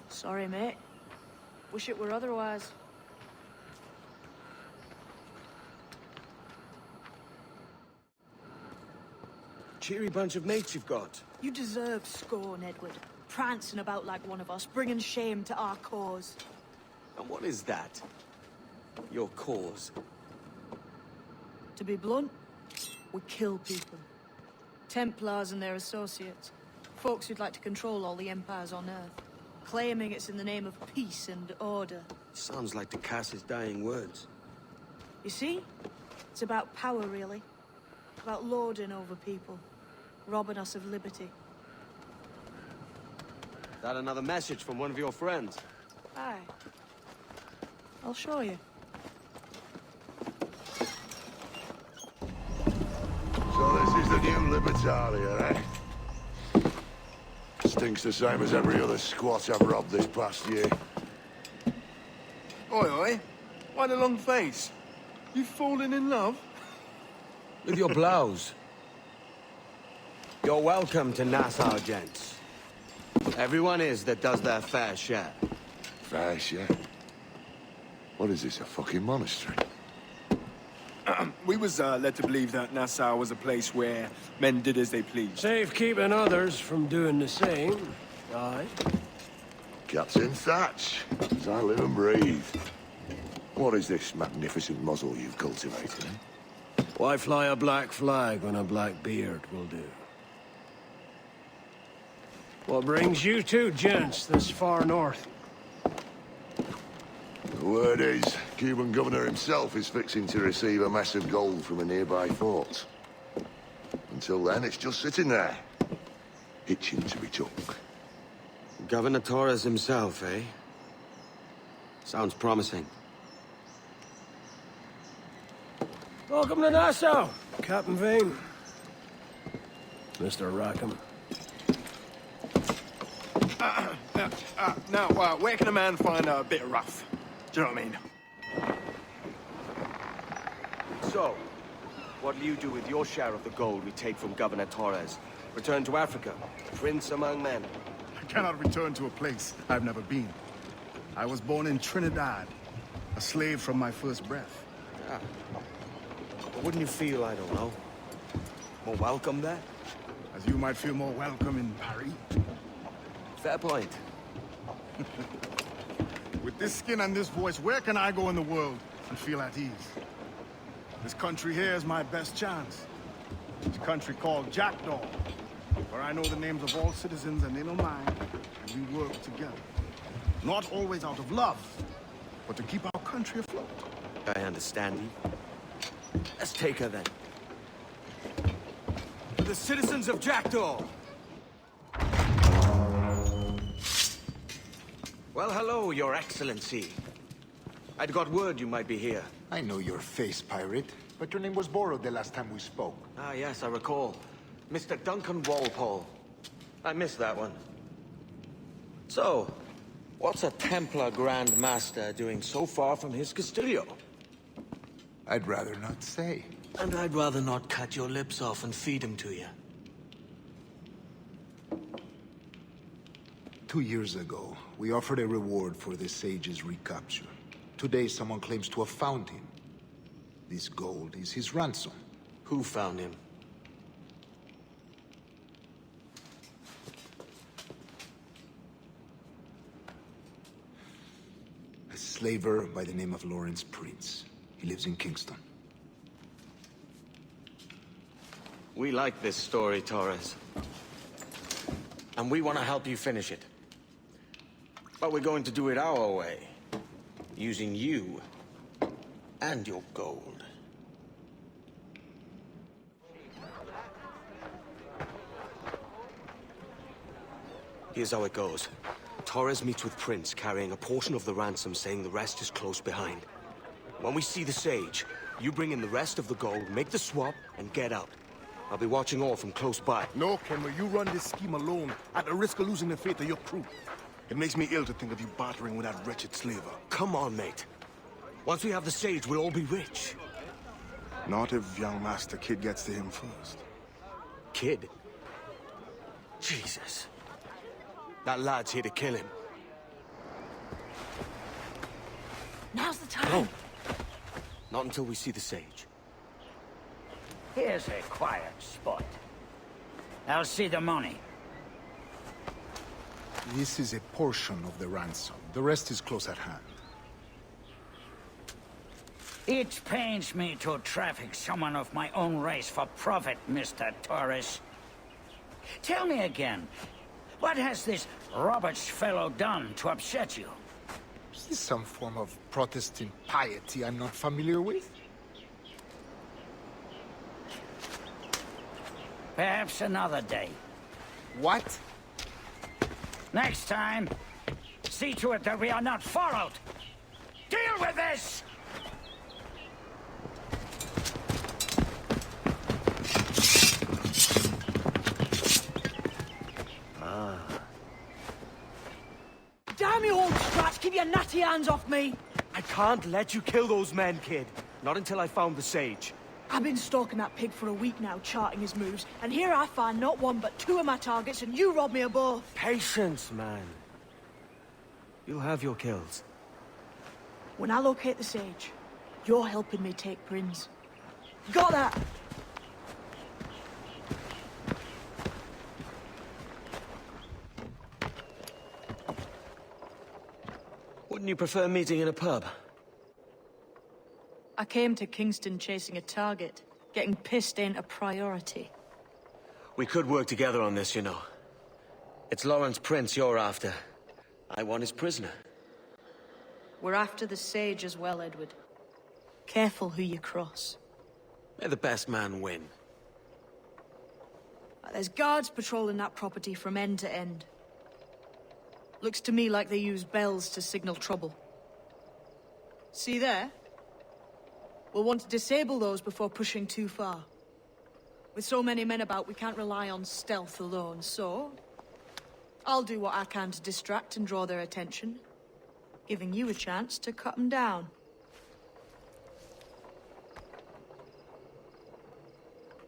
Sorry, mate. Wish it were otherwise. Cheery bunch of mates you've got. You deserve scorn, Edward. Prancing about like one of us, bringing shame to our cause. And what is that? Your cause? To be blunt, we kill people. Templars and their associates. Folks who'd like to control all the empires on Earth. Claiming it's in the name of peace and order. Sounds like to cast his dying words. You see? It's about power, really. About lording over people. Robbing us of liberty. Is that another message from one of your friends? Aye. I'll show you. So this is the new Libertalia, eh? Stinks the same as every other squat I've robbed this past year. Oi, oi. Why the long face? You fallen in love? With your blouse. You're welcome to Nassau, gents. Everyone is that does their fair share. Fair share? What is this, a fucking monastery? We was led to believe that Nassau was a place where men did as they pleased. Safe keeping others from doing the same. Aye. Captain Thatch, as I live and breathe. What is this magnificent muzzle you've cultivated, eh? Why fly a black flag when a black beard will do? What brings you two gents this far north? The word is, Cuban governor himself is fixing to receive a mess of gold from a nearby fort. Until then, it's just sitting there, itching to be took. Governor Torres himself, eh? Sounds promising. Welcome to Nassau, Captain Vane. Mr. Rackham. Now, where can a man find a bit rough? Do you know what I mean? So, what'll you do with your share of the gold we take from Governor Torres? Return to Africa, prince among men. I cannot return to a place I've never been. I was born in Trinidad, a slave from my first breath. Yeah. But wouldn't you feel, I don't know, more welcome there? As you might feel more welcome in Paris. Fair point. With this skin and this voice, where can I go in the world and feel at ease? This country here is my best chance. It's a country called Jackdaw, where I know the names of all citizens and they know mine, and we work together. Not always out of love, but to keep our country afloat. I understand you. Let's take her then. To the citizens of Jackdaw! Well, hello, Your Excellency. I'd got word you might be here. I know your face, pirate, but your name was borrowed the last time we spoke. Ah, yes, I recall. Mr. Duncan Walpole. I missed that one. So, what's a Templar Grand Master doing so far from his Castillo? I'd rather not say. And I'd rather not cut your lips off and feed him to you. 2 years ago, we offered a reward for the sage's recapture. Today, someone claims to have found him. This gold is his ransom. Who found him? A slaver by the name of Lawrence Prince. He lives in Kingston. We like this story, Torres. And we want to help you finish it. But we're going to do it our way. Using you and your gold. Here's how it goes. Torres meets with Prince, carrying a portion of the ransom, saying the rest is close behind. When we see the sage, you bring in the rest of the gold, make the swap, and get out. I'll be watching all from close by. No, Kenway, you run this scheme alone, at the risk of losing the faith of your crew. It makes me ill to think of you bartering with that wretched slaver. Come on, mate. Once we have the sage, we'll all be rich. Not if young Master Kid gets to him first. Kid? Jesus. That lad's here to kill him. Now's the time. No. Not until we see the sage. Here's a quiet spot. I'll see the money. This is a portion of the ransom. The rest is close at hand. It pains me to traffic someone of my own race for profit, Mr. Torres. Tell me again, what has this Roberts fellow done to upset you? Is this some form of Protestant piety I'm not familiar with? Perhaps another day. What? Next time, see to it that we are not followed. Deal with this! Damn you old strats, keep your natty hands off me! I can't let you kill those men, kid. Not until I found the sage. I've been stalking that pig for a week now, charting his moves, and here I find not one but two of my targets, and you rob me of both. Patience, man. You'll have your kills. When I locate the sage, you're helping me take Prince. Got that? Wouldn't you prefer meeting in a pub? I came to Kingston chasing a target. Getting pissed ain't a priority. We could work together on this, you know. It's Lawrence Prince you're after. I want his prisoner. We're after the sage as well, Edward. Careful who you cross. May the best man win. There's guards patrolling that property from end to end. Looks to me like they use bells to signal trouble. See there? We'll want to disable those before pushing too far. With so many men about, we can't rely on stealth alone, so... I'll do what I can to distract and draw their attention, giving you a chance to cut them down.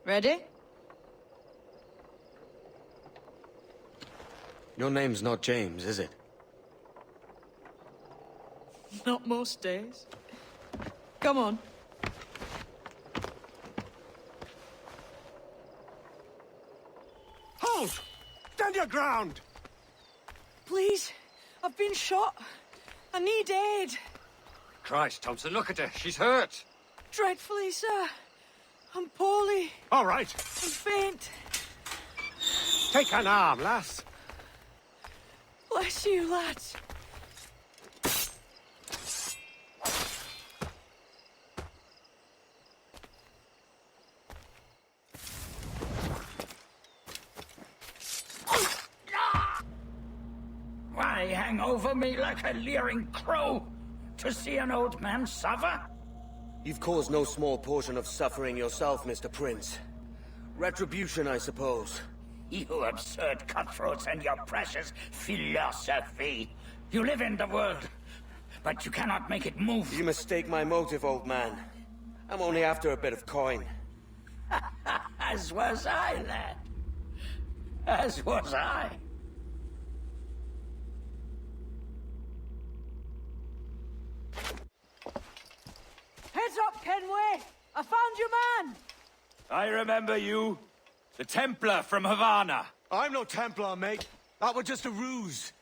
Ready? Your name's not James, is it? Not most days. Come on. Halt! Stand your ground! Please, I've been shot. I need aid. Christ, Thompson, look at her. She's hurt. Dreadfully, sir. I'm poorly. All right. I'm faint. Take an arm, lass. Bless you, lads. Why hang over me like a leering crow to see an old man suffer? You've caused no small portion of suffering yourself, Mr. Prince. Retribution, I suppose. You absurd cutthroats and your precious philosophy. You live in the world, but you cannot make it move. You mistake my motive, old man. I'm only after a bit of coin. As was I, lad. As was I. Heads up, Kenway! I found your man! I remember you. The Templar from Havana. I'm no Templar, mate. That was just a ruse.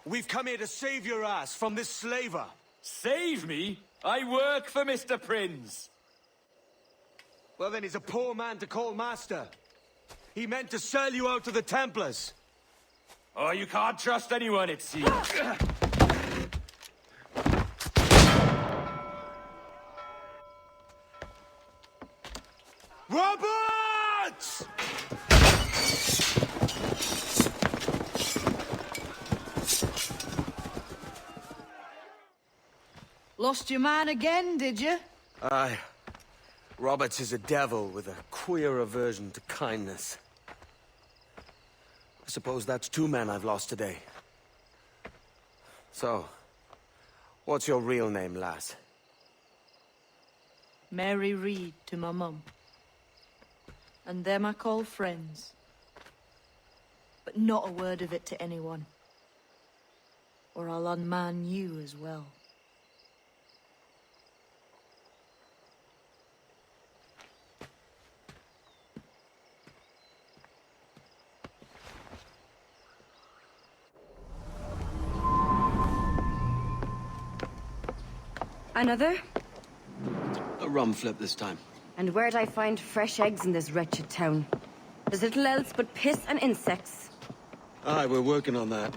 We've come here to save your ass from this slaver. Save me? I work for Mr. Prince. Well, then he's a poor man to call master. He meant to sell you out to the Templars. Oh, you can't trust anyone, it seems. Roberts! Lost your man again, did you? Aye. Roberts is a devil with a queer aversion to kindness. I suppose that's two men I've lost today. So, what's your real name, lass? Mary Reed to my mum. And them I call friends. But not a word of it to anyone. Or I'll unman you as well. Another? A rum flip this time. And where'd I find fresh eggs in this wretched town? There's little else but piss and insects. Aye, we're working on that.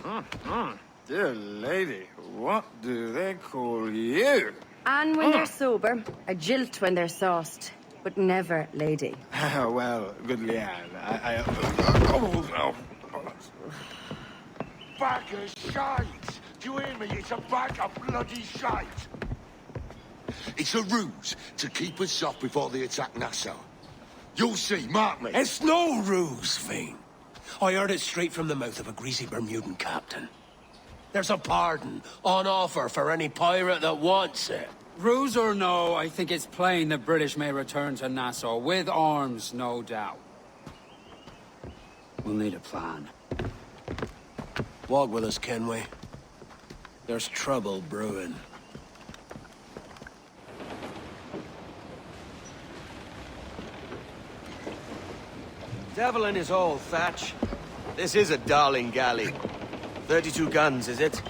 Dear lady, what do they call you? And when they're sober, a jilt when they're sauced, but never lady. Well, good Leanne, Bag of shite! Do you hear me? It's a bag of bloody shite! It's a ruse to keep us soft before they attack Nassau. You'll see, mark me. It's no ruse, Fiend. I heard it straight from the mouth of a greasy Bermudan captain. There's a pardon on offer for any pirate that wants it. Ruse or no, I think it's plain the British may return to Nassau, with arms, no doubt. We'll need a plan. Walk with us, Kenway. There's trouble brewing. Devil in his hole, Thatch. This is a darling galley. 32 guns, is it?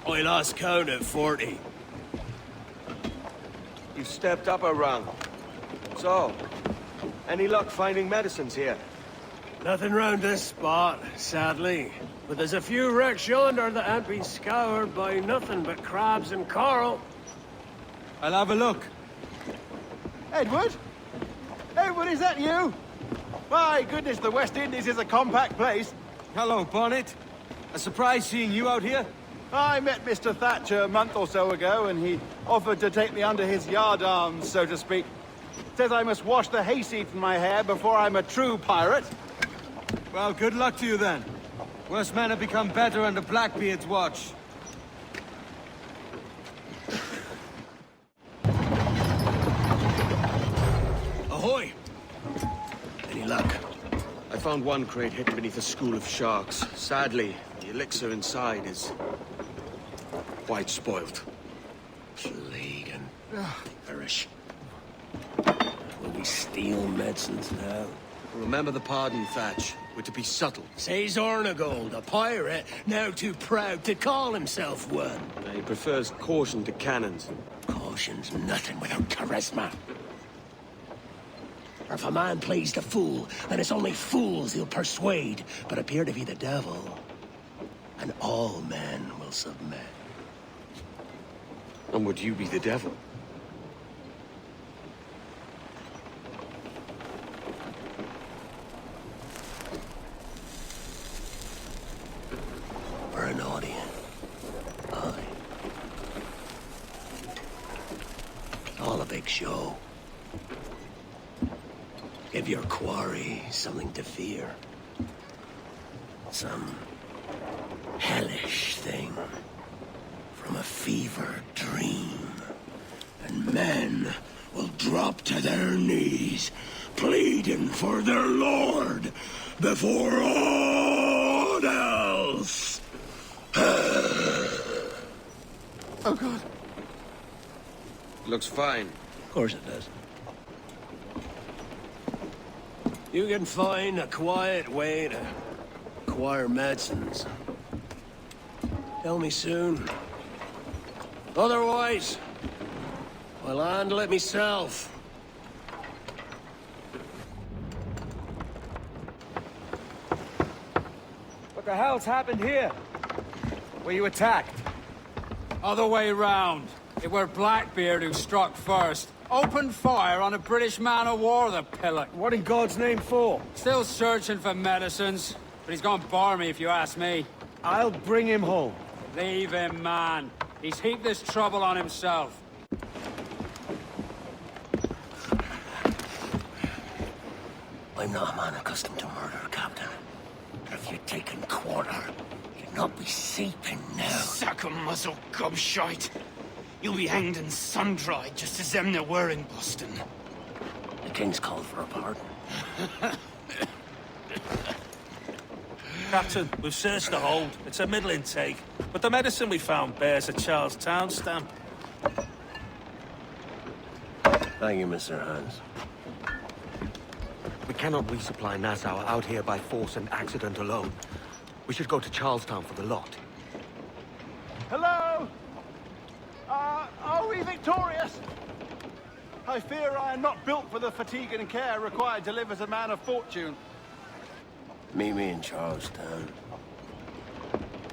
I lost count at 40. You've stepped up a rung. So, any luck finding medicines here? Nothing round this spot, sadly. But there's a few wrecks yonder that ain't been scoured by nothing but crabs and coral. I'll have a look. Edward? Edward, is that you? My goodness, the West Indies is a compact place. Hello, Bonnet. A surprise seeing you out here. I met Mr. Thatcher a month or so ago, and he offered to take me under his yardarms, so to speak. Says I must wash the hayseed from my hair before I'm a true pirate. Well, good luck to you then. Worse men have become better under Blackbeard's watch. Ahoy! Any luck? I found one crate hidden beneath a school of sharks. Sadly, the elixir inside is quite spoilt. Plague and perish. Will we steal medicines now? Remember the pardon, Thatch. We're to be subtle. Says Ornagold, a pirate, now too proud to call himself one. He prefers caution to cannons. Caution's nothing without charisma. Or if a man plays the fool, then it's only fools he'll persuade, but appear to be the devil. And all men will submit. And would you be the devil? For an audience. Aye. All a big show. Give your quarry something to fear. Some hellish thing from a fevered dream. And men will drop to their knees, pleading for their lord before aught else. Oh, God. Looks fine. Of course it does. You can find a quiet way to acquire medicines. Tell me soon. Otherwise, I'll handle it myself. What the hell's happened here? Were you attacked? Other way round. It were Blackbeard who struck first. Opened fire on a British man-o'-war, the pillock. What in God's name for? Still searching for medicines, but he's gone barmy if you ask me. I'll bring him home. Leave him, man. He's heaped this trouble on himself. I'm not a man accustomed to murder, Captain. But if you'd taken quarter, you'd not be seeping now. Sack a muzzle, gobshite. You'll be hanged and sun-dried just as them there were in Boston. The King's called for a pardon. Captain, we've searched the hold. It's a middling take, but the medicine we found bears a Charlestown stamp. Thank you, Mr. Hans. We cannot resupply Nassau out here by force and accident alone. We should go to Charlestown for the lot. Hello? be victorious! I fear I am not built for the fatigue and care required to live as a man of fortune. Meet me in Charlestown.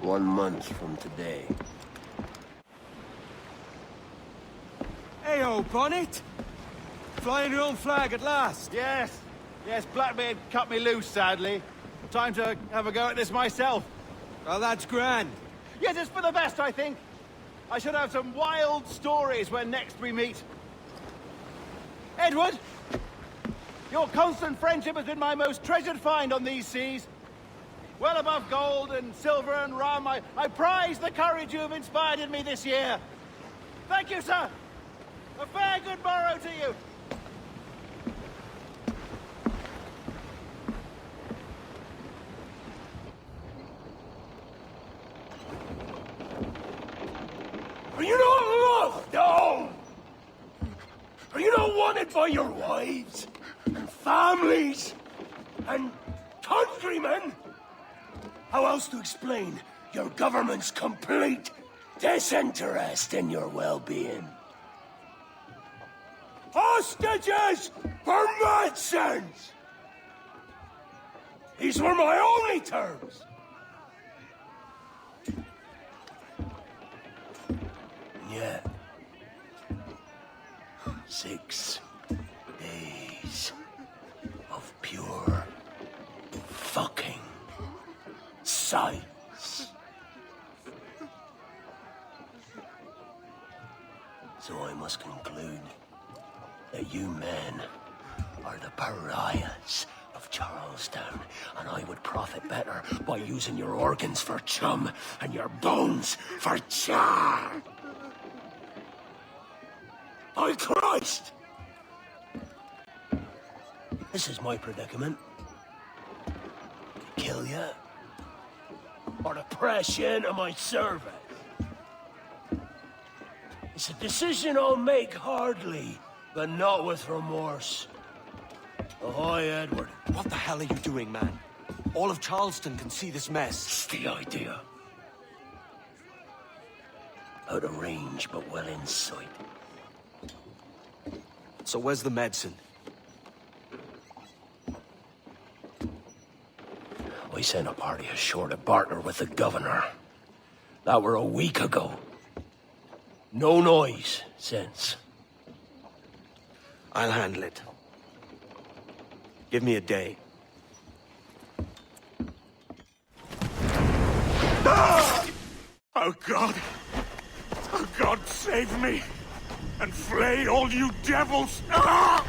1 month from today. Hey-o, Bonnet! Flying your own flag at last. Yes. Yes, Blackbeard cut me loose, sadly. Time to have a go at this myself. Well, that's grand. Yes, it's for the best, I think. I should have some wild stories when next we meet. Edward! Your constant friendship has been my most treasured find on these seas. Well above gold and silver and rum, I prize the courage you have inspired in me this year. Thank you, sir. A fair good morrow to you. Are you not loved? No! Are you not wanted by your wives, and families, and countrymen? How else to explain your government's complete disinterest in your well-being? Hostages for medicines! These were my only terms. Yeah. 6 days of pure fucking silence. So I must conclude that you men are the pariahs of Charlestown, and I would profit better by using your organs for chum and your bones for char. By Christ! This is my predicament. To kill you, or to press you into my service. It's a decision I'll make hardly, but not with remorse. Ahoy, Edward. What the hell are you doing, man? All of Charleston can see this mess. It's the idea. Out of range, but well in sight. So where's the medicine? I sent a party ashore to partner with the governor. That were a week ago. No noise since. I'll handle it. Give me a day. Ah! Oh, God. Oh, God, save me. And flay all you devils! Ah!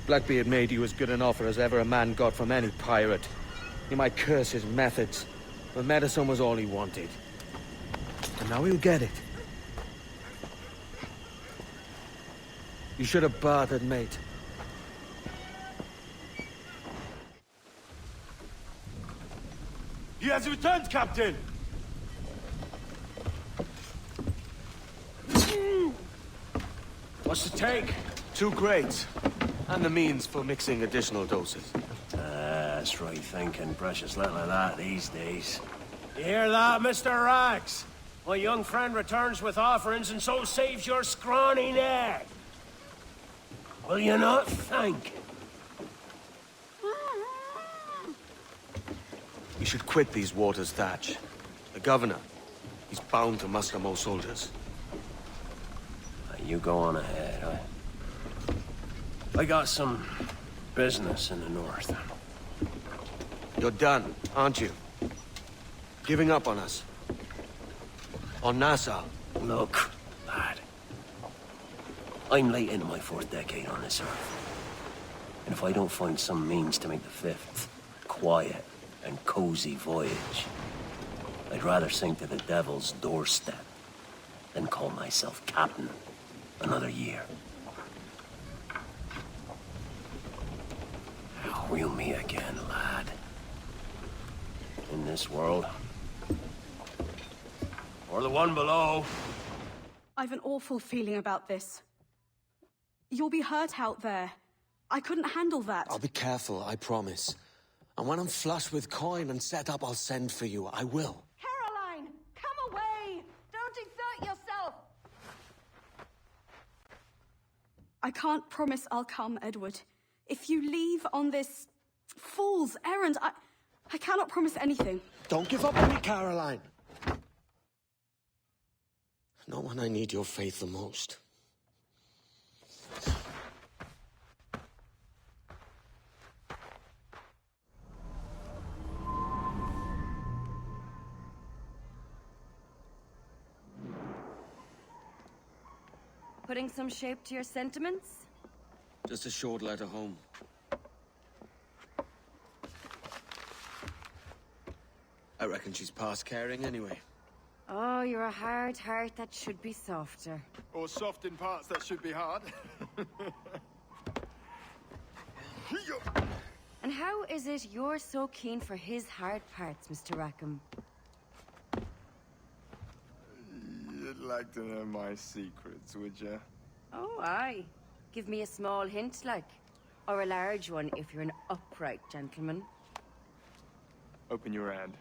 Blackbeard made you as good an offer as ever a man got from any pirate. He might curse his methods, but medicine was all he wanted. And now he'll get it. You should have bartered, mate. He has returned, Captain! What's the take? 2 crates. And the means for mixing additional doses. That's right thinking. Precious little of that these days. You hear that, Mr. Rags? My young friend returns with offerings and so saves your scrawny neck. Will you not thank him? We should quit these waters, Thatch. The governor, he's bound to muster more soldiers. You go on ahead. I got some business in the north. You're done, aren't you? Giving up on us? On Nassau? Look, lad. I'm late into my 4th decade on this earth. And if I don't find some means to make the 5th quiet and cozy voyage, I'd rather sink to the devil's doorstep than call myself captain another year. We'll meet again, lad. In this world. Or the one below. I've an awful feeling about this. You'll be hurt out there. I couldn't handle that. I'll be careful, I promise. And when I'm flush with coin and set up, I'll send for you. I will. Caroline, come away! Don't exert yourself! I can't promise I'll come, Edward. If you leave on this fool's errand, I cannot promise anything. Don't give up on me, Caroline. Not when I need your faith the most. Putting some shape to your sentiments? Just a short letter home. I reckon she's past caring anyway. Oh, you're a hard heart that should be softer. Or soft in parts that should be hard. And how is it you're so keen for his hard parts, Mr. Rackham? You'd like to know my secrets, would you? Oh, aye. Give me a small hint, like. Or a large one, if you're an upright gentleman. Open your hand.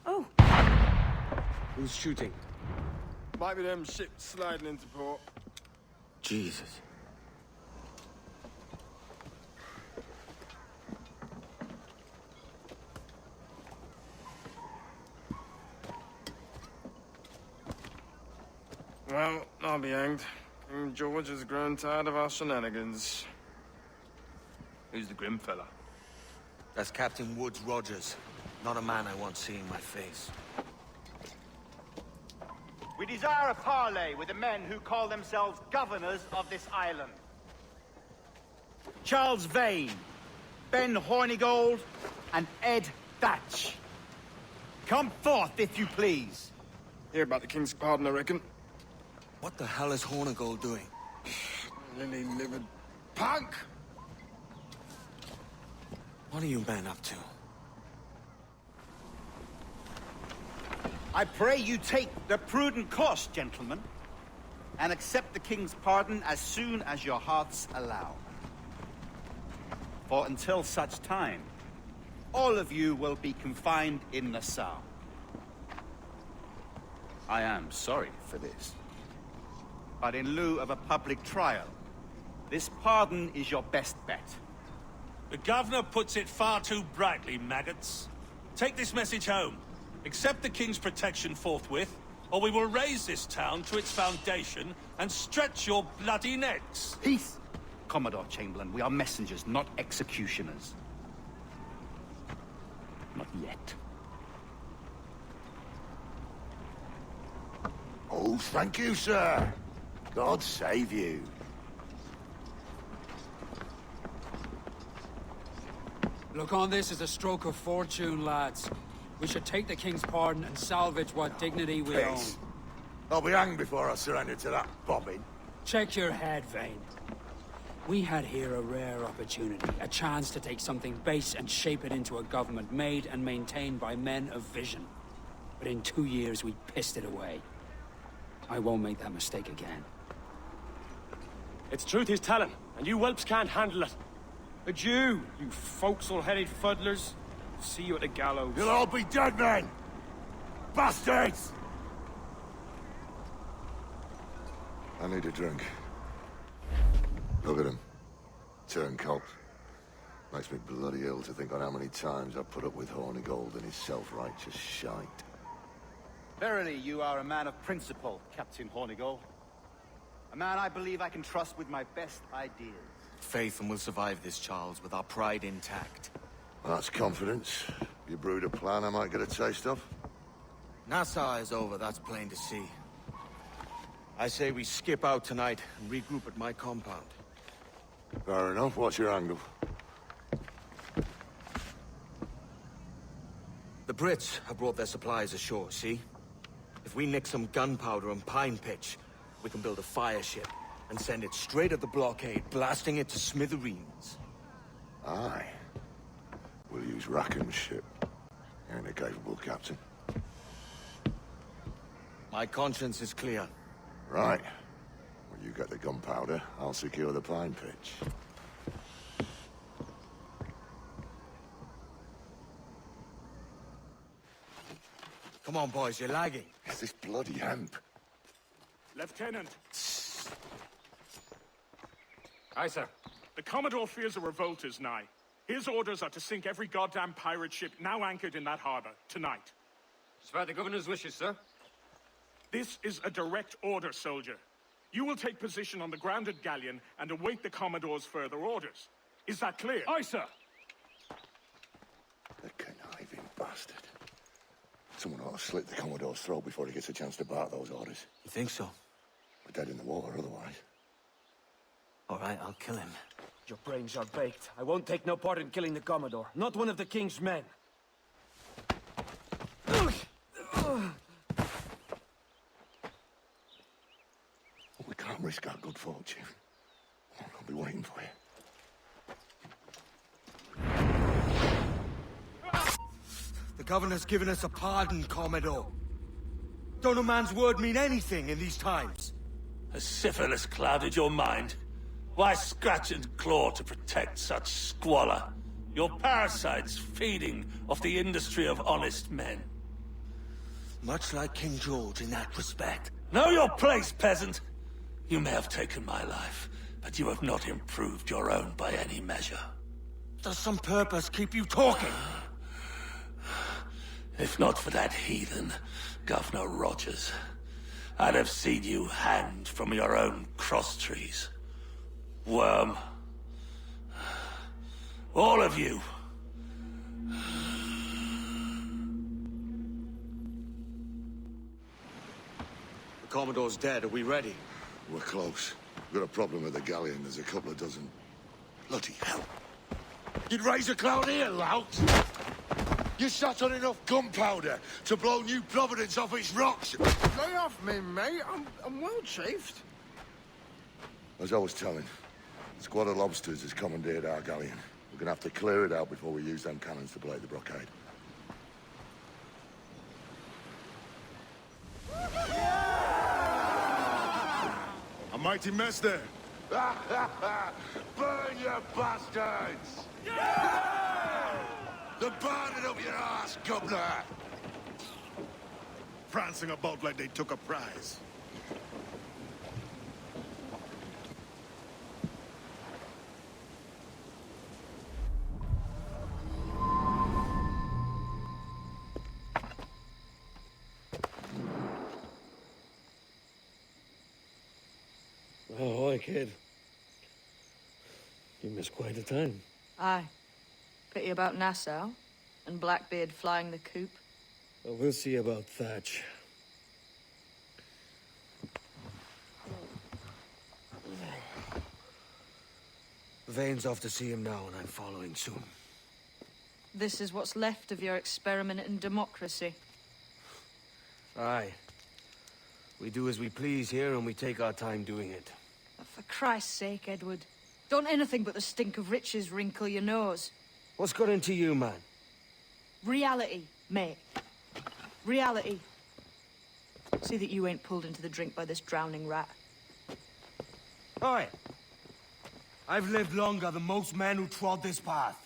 Oh! Who's shooting? Might be them ships sliding into port. Jesus. Well, I'll be hanged. King George has grown tired of our shenanigans. Who's the grim fella? That's Captain Woods Rogers. Not a man I want seeing my face. We desire a parley with the men who call themselves governors of this island. Charles Vane, Ben Hornigold, and Ed Thatch. Come forth, if you please. Hear about the King's pardon, I reckon. What the hell is Hornigold doing? Lily-livered punk! What are you men up to? I pray you take the prudent course, gentlemen, and accept the king's pardon as soon as your hearts allow. For until such time, all of you will be confined in Nassau. I am sorry for this, but in lieu of a public trial, this pardon is your best bet. The governor puts it far too brightly, maggots. Take this message home. Accept the king's protection forthwith, or we will raise this town to its foundation and stretch your bloody necks. Peace, Commodore Chamberlain. We are messengers, not executioners. Not yet. Oh, thank you, sir. God save you. Look on this as a stroke of fortune, lads. We should take the king's pardon and salvage what dignity we own. Peace. I'll be hanged before I surrender to that bobbin. Check your head, Vane. We had here a rare opportunity, a chance to take something base and shape it into a government made and maintained by men of vision. But in 2 years, we pissed it away. I won't make that mistake again. It's truth he's telling, and you whelps can't handle it. Adieu, you forecastle-headed fuddlers. See you at the gallows. You'll all be dead men! Bastards! I need a drink. Look at him. Turncoat. Makes me bloody ill to think on how many times I've put up with Hornigold and his self-righteous shite. Verily, you are a man of principle, Captain Hornigold. A man I believe I can trust with my best ideas. Faith, and we'll survive this, Charles, with our pride intact. That's confidence. You brewed a plan I might get a taste of? Nassau is over, that's plain to see. I say we skip out tonight and regroup at my compound. Fair enough. What's your angle? The Brits have brought their supplies ashore, see? If we nick some gunpowder and pine pitch, we can build a fire ship and send it straight at the blockade, blasting it to smithereens. Aye. We'll use Rackham's ship. Ain't a capable captain. My conscience is clear. Right. Well, you get the gunpowder, I'll secure the pine pitch. Come on, boys, you're lagging. It's this bloody hemp. Lieutenant! Aye, sir. The Commodore fears a revolt is nigh. His orders are to sink every goddamn pirate ship now anchored in that harbor, tonight. Spare the governor's wishes, sir. This is a direct order, soldier. You will take position on the grounded galleon and await the Commodore's further orders. Is that clear? Aye, sir. The conniving bastard. Someone ought to slit the Commodore's throat before he gets a chance to bark those orders. You think so? We're dead in the water otherwise. All right, I'll kill him. Your brains are baked. I won't take no part in killing the Commodore. Not one of the King's men. We can't risk our good fortune. I'll be waiting for you. The governor's given us a pardon, Commodore. Don't a man's word mean anything in these times? Has syphilis clouded your mind? Why scratch and claw to protect such squalor? Your parasites feeding off the industry of honest men. Much like King George in that respect. Know your place, peasant! You may have taken my life, but you have not improved your own by any measure. Does some purpose keep you talking? If not for that heathen, Governor Rogers, I'd have seen you hanged from your own cross-trees. Worm. All of you. The Commodore's dead. Are we ready? We're close. We've got a problem with the galleon. There's a couple of dozen. Bloody hell. You'd raise a cloud here, lout! You sat on enough gunpowder to blow New Providence off its rocks! Lay off me, mate. I'm well chafed. As I was telling, a squad of lobsters has commandeered our galleon. We're gonna have to clear it out before we use them cannons to blow the blockade. A mighty mess there. Burn, you bastards! They're burning up your ass, governor! Prancing about like they took a prize. Ahoy, kid. You missed quite a time. Aye. Pity about Nassau, and Blackbeard flying the coop. Well, we'll see about Thatch. Vane's off to see him now, and I'm following soon. This is what's left of your experiment in democracy. Aye. We do as we please here, and we take our time doing it. For Christ's sake, Edward. Don't anything but the stink of riches wrinkle your nose. What's got into you, man? Reality, mate. Reality. See that you ain't pulled into the drink by this drowning rat. Oi! I've lived longer than most men who trod this path.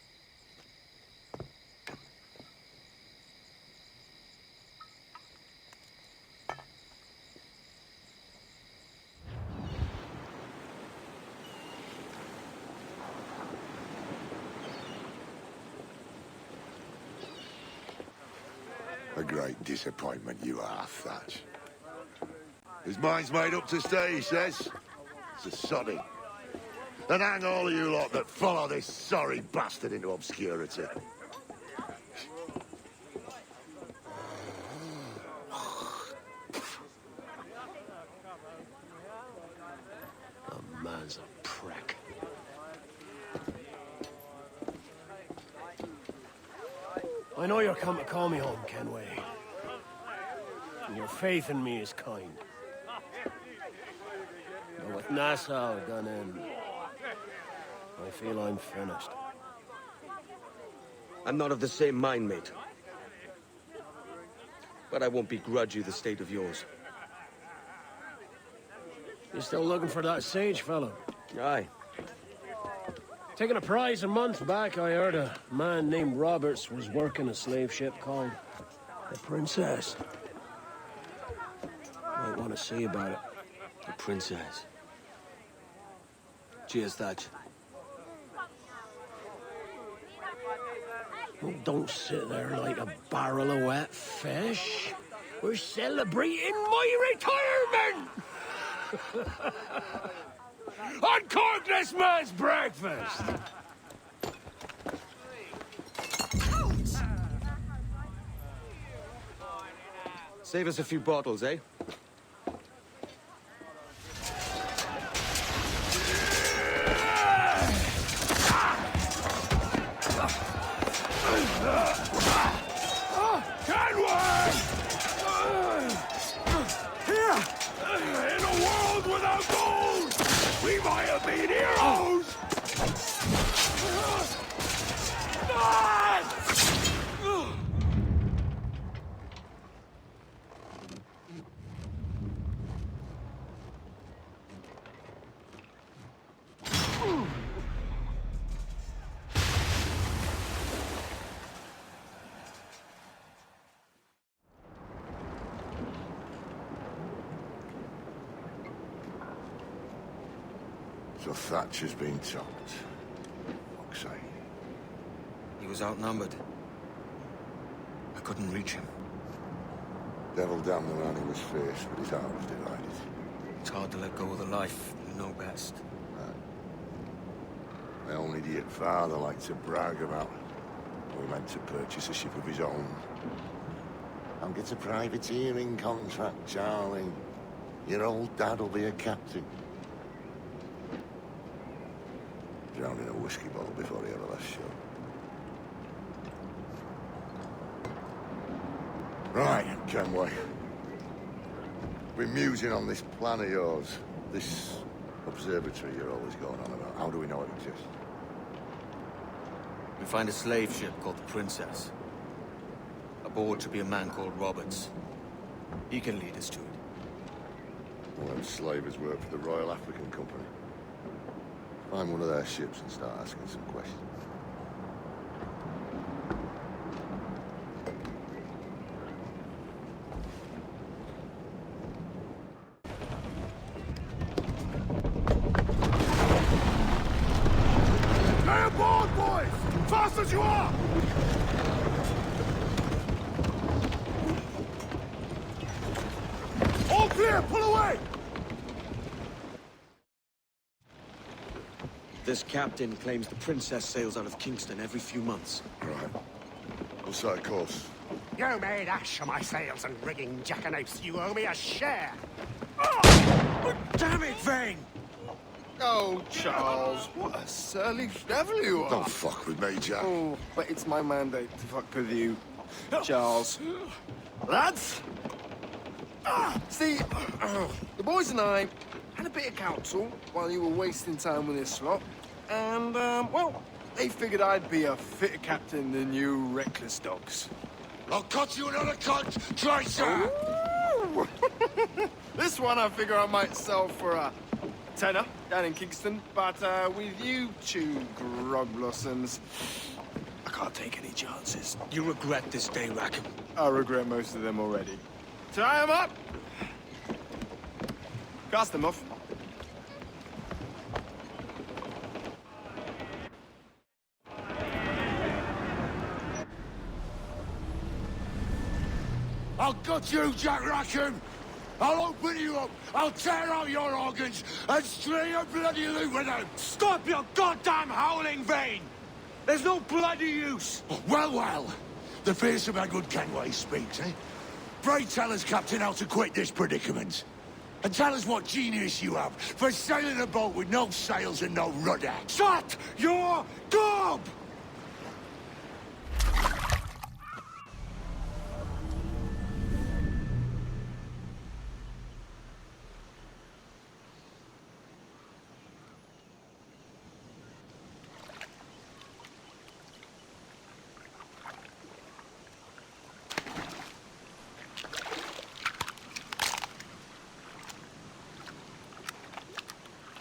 A great disappointment you are, Thatch. His mind's made up to stay, he says. It's a sodding. And hang all of you lot that follow this sorry bastard into obscurity. The man's a prick. I know you're come to call me home, Kenway. And your faith in me is kind. But with Nassau done in, I feel I'm finished. I'm not of the same mind, mate. But I won't begrudge you the state of yours. You still looking for that sage fellow? Aye. Taking a prize a month back, I heard a man named Roberts was working a slave ship called the Princess. Might want to see about it. The Princess. Cheers, Thatch. Oh, don't sit there like a barrel of wet fish. We're celebrating my retirement! Uncork this man's breakfast! Save us a few bottles, eh? Can we? Here! In a world without gold, we might have been heroes! So Thatcher's been topped. Fuck's sake. He was outnumbered. I couldn't reach him. Devil damn the man he was fierce, but his heart was divided. It's hard to let go of the life you know best. My own idiot father liked to brag about how he meant to purchase a ship of his own. I'll get a privateering contract, Charlie. Your old dad'll be a captain. Drowned in a whiskey bottle before he ever left shore. Right, Kenway. Been musing on this plan of yours. This observatory you're always going on about. How do we know it exists? We find a slave ship called the Princess. Aboard should be a man called Roberts. He can lead us to it. Well, them slavers work for the Royal African Company. Find one of their ships and start asking some questions. Stay aboard, boys! Fast as you are! All clear! Pull away! This captain claims the Princess sails out of Kingston every few months. Right. We'll set a course. You made ash of my sails and rigging, jackanapes. You owe me a share. Oh, damn it, Vane! Oh, Charles, what a surly devil you are. Don't fuck with me, Jack. Oh, but it's my mandate to fuck with you, Charles. Lads! See, the boys and I had a bit of counsel while you were wasting time with this lot. And, well, they figured I'd be a fitter captain than you reckless dogs. I'll cut you another cunt, traitor! This one I figure I might sell for a tenner down in Kingston, but with you two grog blossoms, I can't take any chances. You regret this day, Rackham. I regret most of them already. Tie them up! Cast them off. I'll gut you, Jack Rackham! I'll open you up, I'll tear out your organs, and string your bloody loot with them! Stop your goddamn howling, Vane! There's no bloody use! Well, well, the fearsome Edward Kenway speaks, eh? Pray tell us, Captain, how to quit this predicament. And tell us what genius you have for sailing a boat with no sails and no rudder. Shut your gob!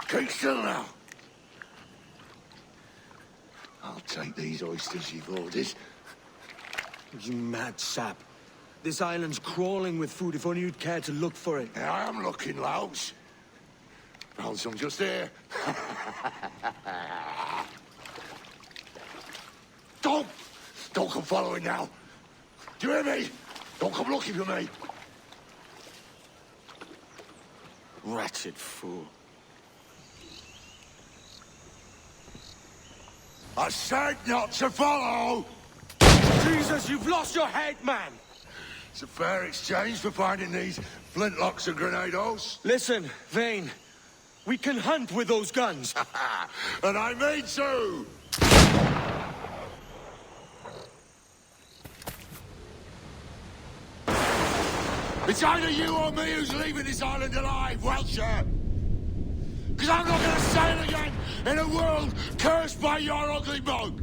Keep still now. I'll take these oysters you've ordered. You mad sap. This island's crawling with food if only you'd care to look for it. I am looking, Laos. Found some just here. Don't come following now. Do you hear me? Don't come looking for me. Wretched fool. I said not to follow! Jesus, you've lost your head, man! It's a fair exchange for finding these flintlocks and grenados. Listen, Vane. We can hunt with those guns. And I mean to! It's either you or me who's leaving this island alive, Watcha! Because I'm not going to sail again in a world cursed by your ugly bug!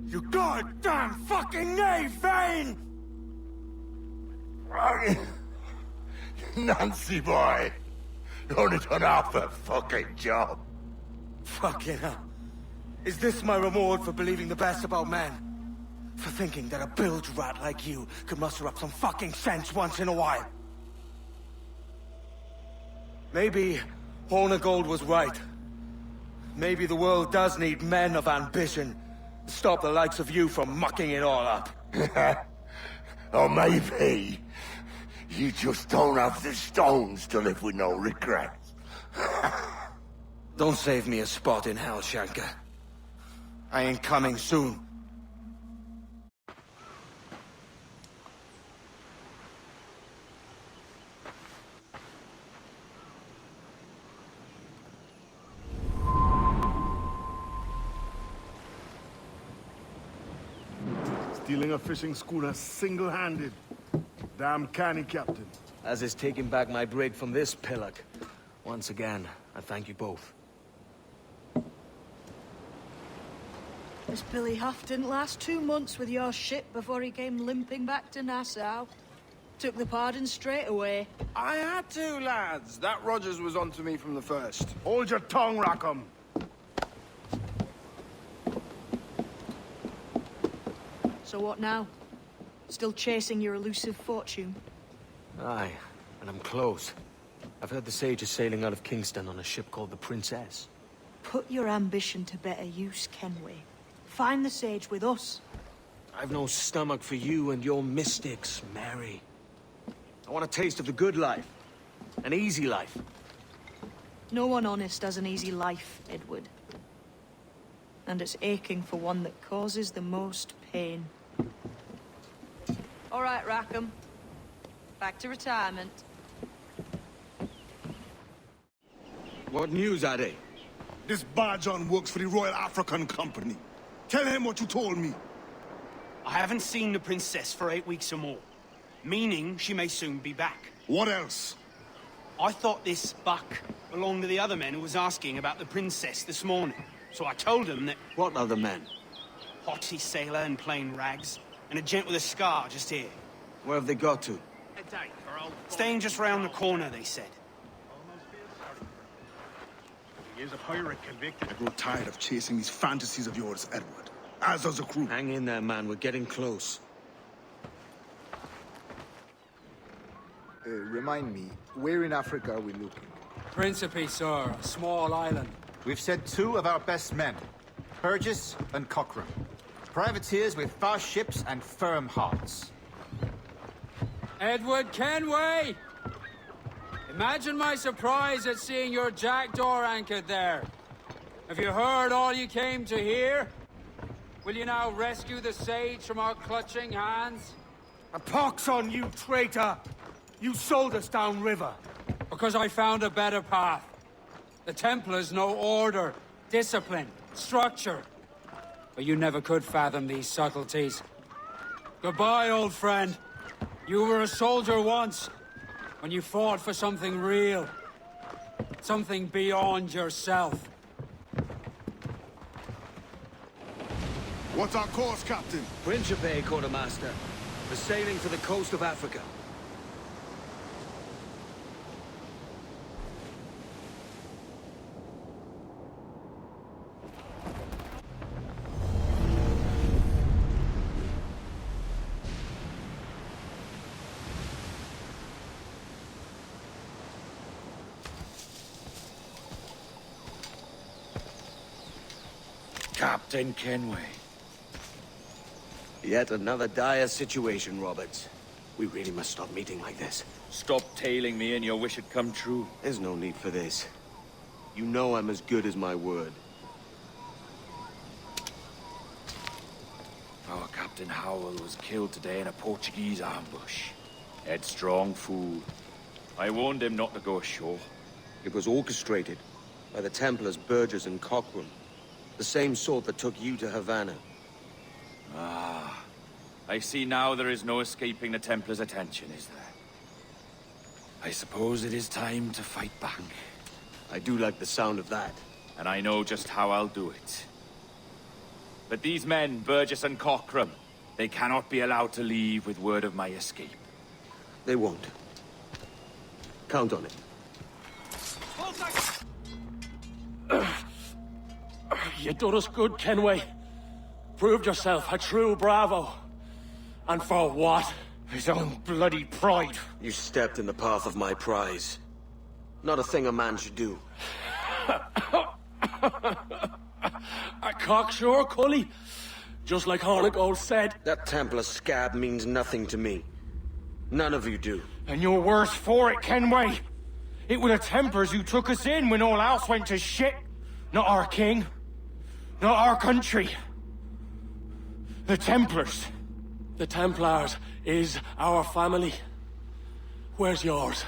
You goddamn fucking knave, Vane! Nancy boy! You only done half the fucking job. Fucking hell. Is this my reward for believing the best about men? For thinking that a bilge rat like you could muster up some fucking sense once in a while? Maybe Horn of Gold was right. Maybe the world does need men of ambition to stop the likes of you from mucking it all up. Or maybe you just don't have the stones to live with no regrets. Don't save me a spot in hell, Shanka. I ain't coming soon. Stealing a fishing schooner single-handed. Damn canny, Captain. As is taking back my brig from this pillock. Once again, I thank you both. This Billy Huff didn't last 2 months with your ship before he came limping back to Nassau. Took the pardon straight away. I had to, lads. That Rogers was onto me from the first. Hold your tongue, Rackham. So what now? Still chasing your elusive fortune? Aye, and I'm close. I've heard the Sage is sailing out of Kingston on a ship called the Princess. Put your ambition to better use, Kenway. Find the Sage with us. I've no stomach for you and your mystics, Mary. I want a taste of the good life. An easy life. No one honest has an easy life, Edward. And it's aching for one that causes the most pain. All right, Rackham. Back to retirement. What news, Ade? This Barjon works for the Royal African Company. Tell him what you told me. I haven't seen the princess for 8 weeks or more, meaning she may soon be back. What else? I thought this buck belonged to the other men who was asking about the princess this morning. So I told him that... What other men? Hottie sailor in plain rags, and a gent with a scar just here. Where have they got to? Staying just round the corner, they said. He is a pirate convicted. I grow tired of chasing these fantasies of yours, Edward. As does the crew. Hang in there, man. We're getting close. Remind me, where in Africa are we looking? Principe, sir. A small island. We've sent 2 of our best men, Burgess and Cochrane. Privateers with fast ships and firm hearts. Edward Kenway! Imagine my surprise at seeing your jackdaw anchored there. Have you heard all you came to hear? Will you now rescue the Sage from our clutching hands? A pox on you, traitor! You sold us downriver. Because I found a better path. The Templars know order, discipline, structure. But you never could fathom these subtleties. Goodbye, old friend. You were a soldier once, when you fought for something real. Something beyond yourself. What's our course, Captain? Principe, Quartermaster. We're sailing for the coast of Africa. Captain Kenway. Yet another dire situation, Roberts. We really must stop meeting like this. Stop tailing me and your wish had come true. There's no need for this. You know I'm as good as my word. Our Captain Howell was killed today in a Portuguese ambush. Headstrong fool. I warned him not to go ashore. It was orchestrated by the Templars Burgess and Cockram. The same sort that took you to Havana. Ah. I see now there is no escaping the Templars' attention, is there? I suppose it is time to fight back. I do like the sound of that. And I know just how I'll do it. But these men, Burgess and Cockram, they cannot be allowed to leave with word of my escape. They won't. Count on it. You done us good, Kenway. Proved yourself a true bravo. And for what? His own bloody pride. You stepped in the path of my prize. Not a thing a man should do. A cocksure, Cully. Just like Hornigold said. That Templar scab means nothing to me. None of you do. And you're worse for it, Kenway. It were the Templars who took us in when all else went to shit. Not our king. Not our country. The Templars. The Templars is our family. Where's yours?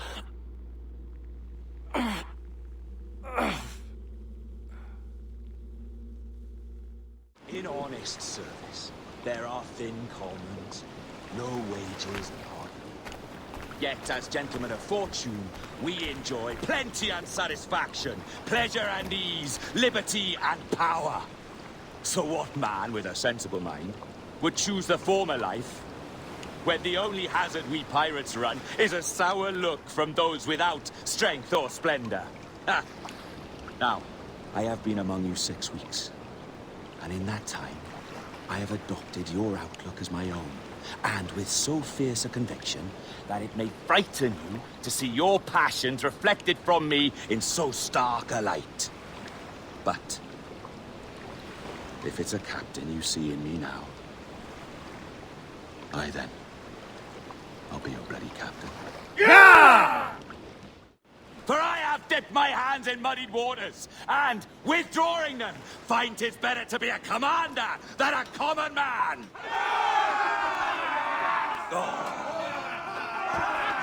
In honest service, there are thin commons, low wages and hard work. Yet, as gentlemen of fortune, we enjoy plenty and satisfaction, pleasure and ease, liberty and power. So what man with a sensible mind would choose the former life, when the only hazard we pirates run is a sour look from those without strength or splendor? Ha! Now, I have been among you 6 weeks. And in that time, I have adopted your outlook as my own, and with so fierce a conviction that it may frighten you to see your passions reflected from me in so stark a light. But if it's a captain you see in me now, aye then, I'll be your bloody captain. Yeah! For I have dipped my hands in muddied waters, and, withdrawing them, find 'tis better to be a commander than a common man!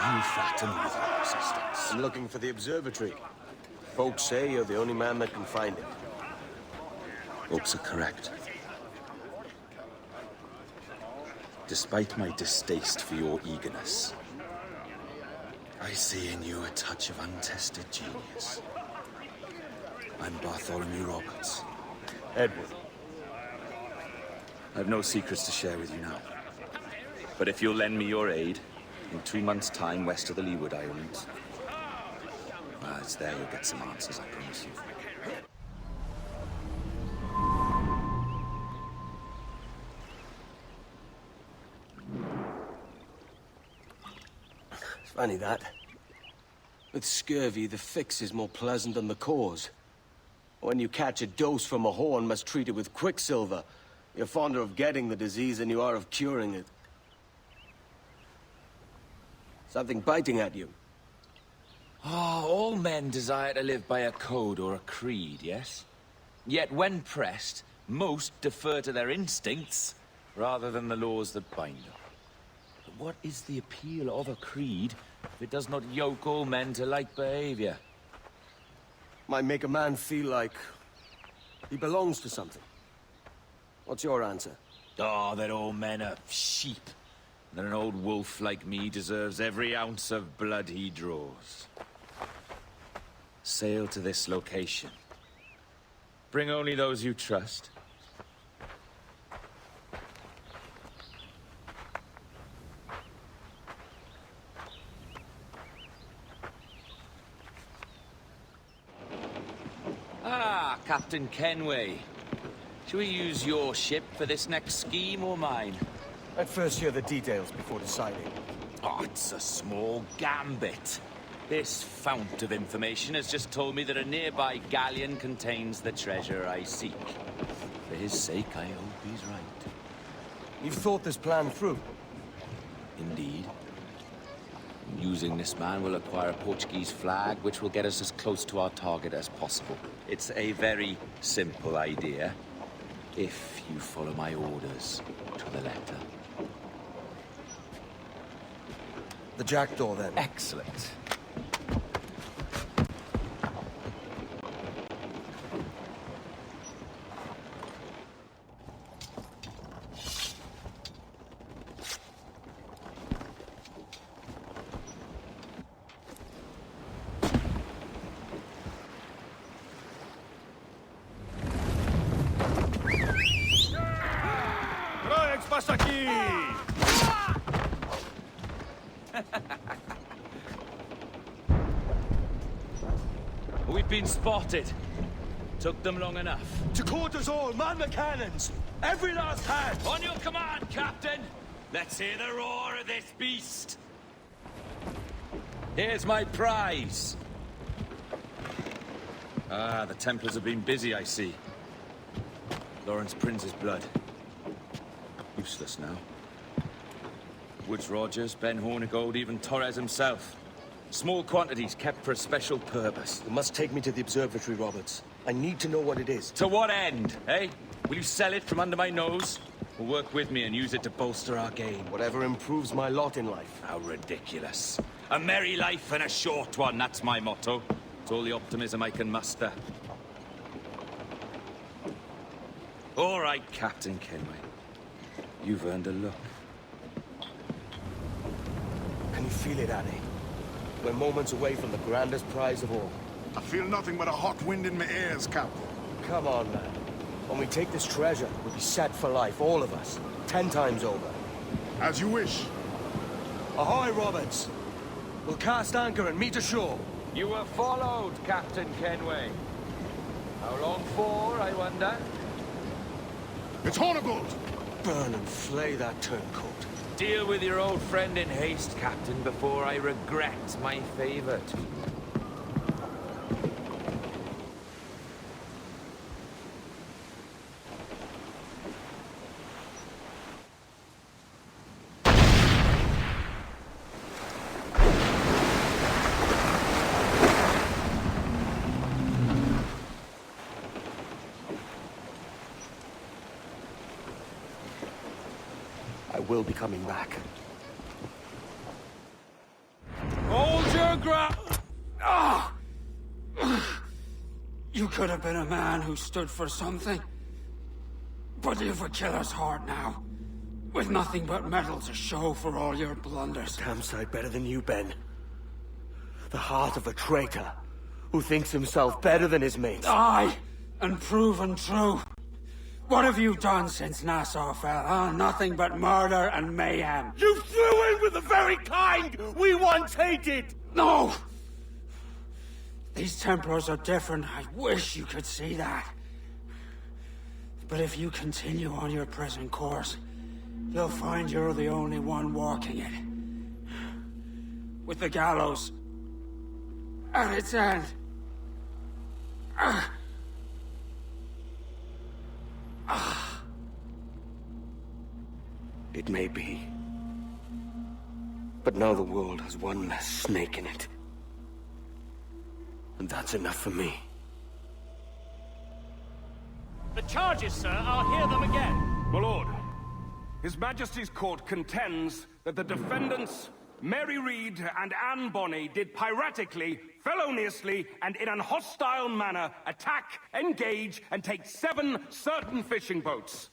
You flatter me with your persistence. I'm looking for the observatory. Folks say you're the only man that can find it. Folks are correct. Despite my distaste for your eagerness, I see in you a touch of untested genius. I'm Bartholomew Roberts. Edward. I've no secrets to share with you now. But if you'll lend me your aid, in 2 months' time west of the Leeward Islands, well, it's there you'll get some answers, I promise you. It's funny that. With scurvy, the fix is more pleasant than the cause. When you catch a dose from a horn, must treat it with quicksilver. You're fonder of getting the disease than you are of curing it. Something biting at you. Ah, all men desire to live by a code or a creed, yes? Yet when pressed, most defer to their instincts rather than the laws that bind them. But what is the appeal of a creed if it does not yoke all men to like behavior? Might make a man feel like he belongs to something. What's your answer? Oh, that all men are sheep. That an old wolf like me deserves every ounce of blood he draws. Sail to this location. Bring only those you trust. Ah, Captain Kenway. Shall we use your ship for this next scheme or mine? I'd first hear the details before deciding. Oh, it's a small gambit. This fount of information has just told me that a nearby galleon contains the treasure I seek. For his sake, I hope he's right. You've thought this plan through? Indeed. Using this man, we'll acquire a Portuguese flag, which will get us as close to our target as possible. It's a very simple idea, if you follow my orders to the letter. The jackdaw, then? Excellent. Passa aqui! We've been spotted. Took them long enough. To quarters all, man the cannons! Every last hand! On your command, Captain! Let's hear the roar of this beast! Here's my prize! Ah, the Templars have been busy, I see. Lawrence Prince's blood. Useless now. Woods Rogers, Ben Hornigold, even Torres himself. Small quantities kept for a special purpose. You must take me to the observatory, Roberts. I need to know what it is. To what end, eh? Will you sell it from under my nose? Or work with me and use it to bolster our game? Whatever improves my lot in life. How ridiculous. A merry life and a short one, that's my motto. It's all the optimism I can muster. All right, Captain Kenway. You've earned a look. Can you feel it, Annie? We're moments away from the grandest prize of all. I feel nothing but a hot wind in my ears, Captain. Come on, man. When we take this treasure, we'll be set for life, all of us. 10 times over. As you wish. Ahoy, Roberts! We'll cast anchor and meet ashore. You were followed, Captain Kenway. How long for, I wonder? It's Hornigold! Burn and flay that turncoat. Deal with your old friend in haste, Captain, before I regret my favor to you. I will be coming back. Hold your ground! Ah! You could have been a man who stood for something. But you've a killer's heart now. With nothing but metal to show for all your blunders. Damn sight better than you, Ben. The heart of a traitor who thinks himself better than his mates. Aye, and proven true. What have you done since Nassau fell, huh? Nothing but murder and mayhem. You threw in with the very kind we once hated! No! These Templars are different. I wish you could see that. But if you continue on your present course, you'll find you're the only one walking it. With the gallows at its end. It may be. But now the world has one less snake in it. And that's enough for me. The charges, sir, I'll hear them again. My lord, His Majesty's court contends that the defendants, Mary Reed and Anne Bonny, did piratically, feloniously, and in an hostile manner attack, engage, and take 7 certain fishing boats.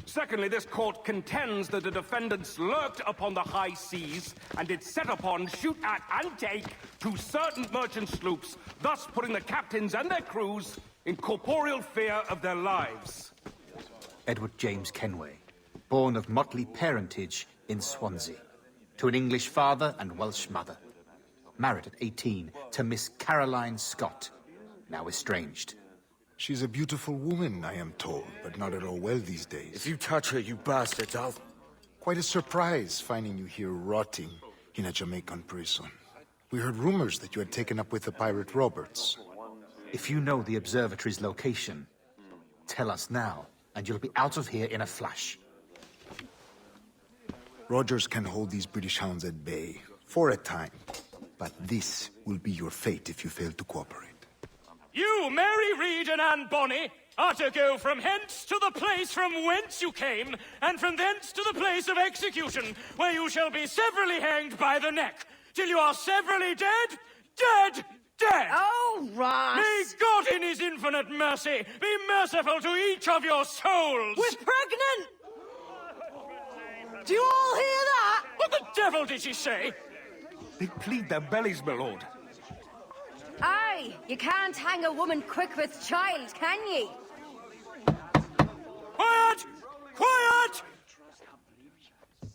Secondly, this court contends that the defendants lurked upon the high seas and did set upon, shoot at, and take 2 certain merchant sloops, thus putting the captains and their crews in corporeal fear of their lives. Edward James Kenway, born of motley parentage in Swansea, to an English father and Welsh mother. Married at 18 to Miss Caroline Scott, now estranged. She's a beautiful woman, I am told, but not at all well these days. If you touch her, you bastards, I'll... Quite a surprise finding you here rotting in a Jamaican prison. We heard rumors that you had taken up with the pirate Roberts. If you know the observatory's location, tell us now, and you'll be out of here in a flash. Rogers can hold these British hounds at bay, for a time. But this will be your fate if you fail to cooperate. You, Mary Reed and Anne Bonny, are to go from hence to the place from whence you came, and from thence to the place of execution, where you shall be severally hanged by the neck, till you are severally dead, dead, dead! Oh, Ross! May God in his infinite mercy be merciful to each of your souls! We're pregnant! Do you all hear that? What the devil did she say? They plead their bellies, my lord. Aye, you can't hang a woman quick with child, can ye? Quiet! Quiet!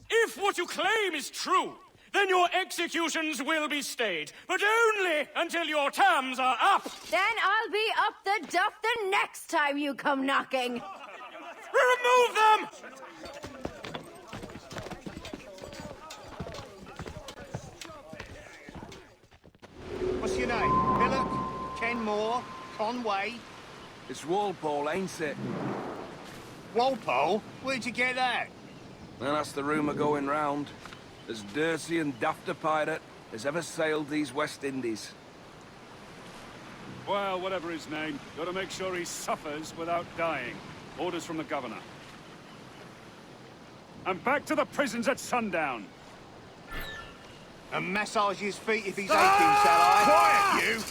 If what you claim is true, then your executions will be stayed, but only until your terms are up. Then I'll be up the duff the next time you come knocking. Remove them! What's your name? Billock? Kenmore? Conway? It's Walpole, ain't it? Walpole? Where'd you get that? Well, that's the rumour going round. As dirty and daft a pirate as ever sailed these West Indies. Well, whatever his name, gotta make sure he suffers without dying. Orders from the governor. And back to the prisons at sundown. And massage his feet if he's aching, shall I? Quiet, you!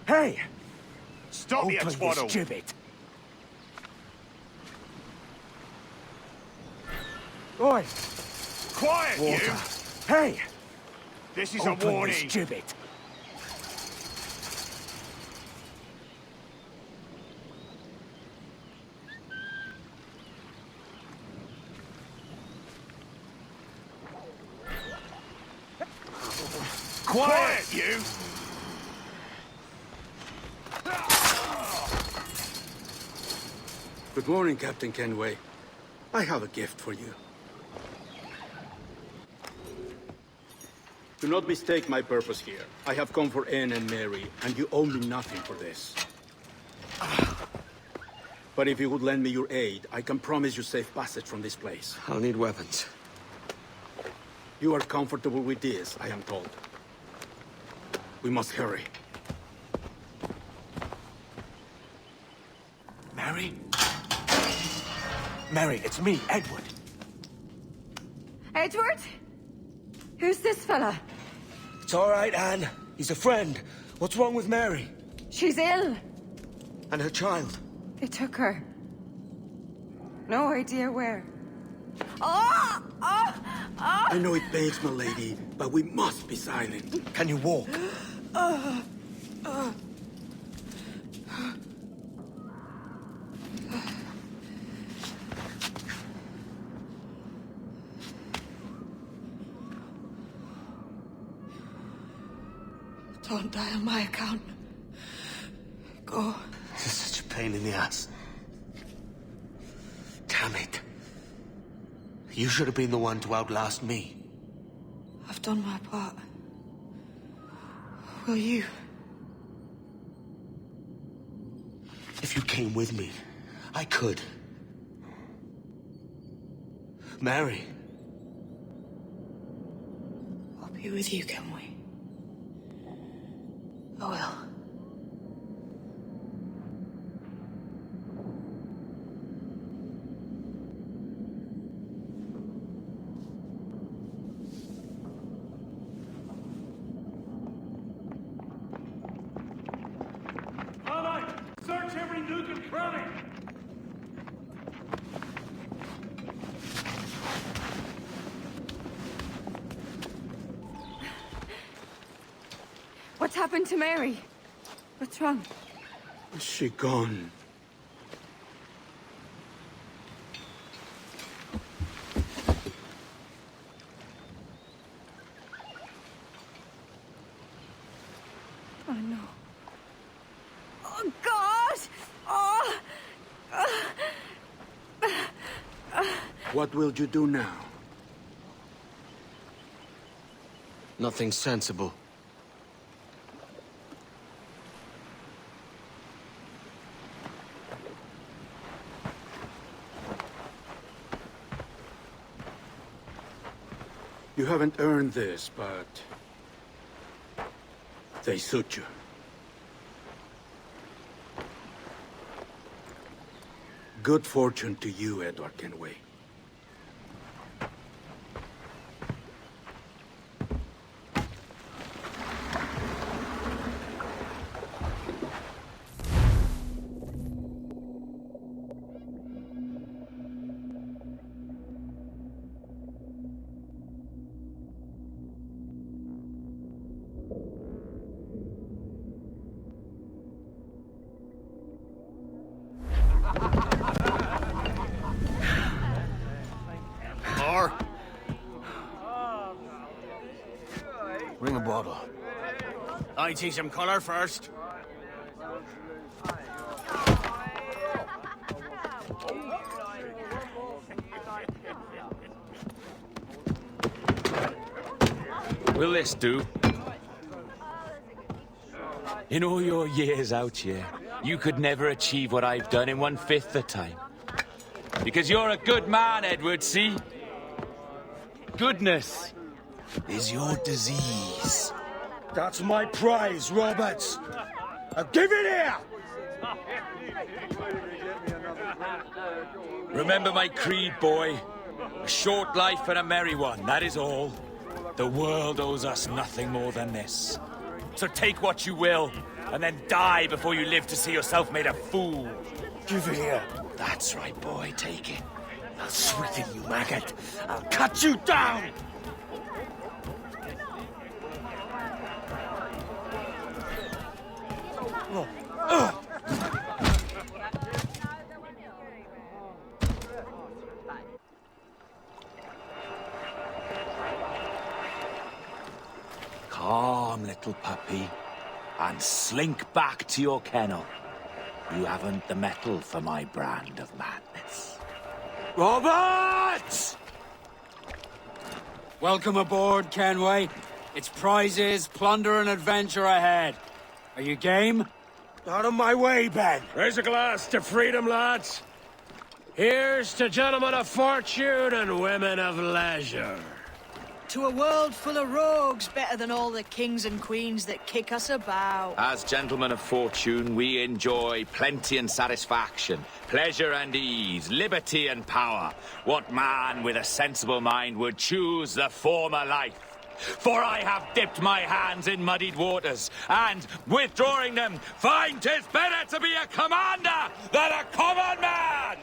Hey! Stop your Open twaddle! this gibbet! Oi! Quiet, Water. you! Hey! This is Open a warning. this gibbet! Quiet, you! Good morning, Captain Kenway. I have a gift for you. Do not mistake my purpose here. I have come for Anne and Mary, and you owe me nothing for this. But if you would lend me your aid, I can promise you safe passage from this place. I'll need weapons. You are comfortable with this, I am told. We must hurry. Mary? Mary, it's me, Edward. Edward? Who's this fella? It's all right, Anne. He's a friend. What's wrong with Mary? She's ill. And her child? They took her. No idea where. Oh! Oh! Oh! I know it pains, my lady, but we must be silent. Can you walk? Don't die on my account. Go. This is such a pain in the ass. Damn it. You should have been the one to outlast me. I've done my part. Will you? If you came with me, I could. Mary. I'll be with you, can we? I will. Search every nook and cranny! What's happened to Mary? What's wrong? Is she gone? Oh, no. Oh, God! Oh! What will you do now? Nothing sensible. You haven't earned this, but they suit you. Good fortune to you, Edward Kenway. Ring a bottle. I see some color first. Will this do? In all your years out here, you could never achieve what I've done in 1/5 the time. Because you're a good man, Edward, see? Goodness is your disease. That's my prize, Roberts. Give it here! Remember my creed, boy. A short life and a merry one, that is all. The world owes us nothing more than this. So take what you will, and then die before you live to see yourself made a fool. Give it here. That's right, boy, take it. I'll sweeten you, maggot. I'll cut you down! Calm, little puppy, and slink back to your kennel. You haven't the mettle for my brand of madness. Roberts! Welcome aboard, Kenway. It's prizes, plunder, and adventure ahead. Are you game? Out of my way, Ben. Raise a glass to freedom, lads. Here's to gentlemen of fortune and women of leisure. To a world full of rogues, better than all the kings and queens that kick us about. As gentlemen of fortune, we enjoy plenty and satisfaction, pleasure and ease, liberty and power. What man with a sensible mind would choose the former life? For I have dipped my hands in muddied waters, and, withdrawing them, find 'tis better to be a commander than a common man!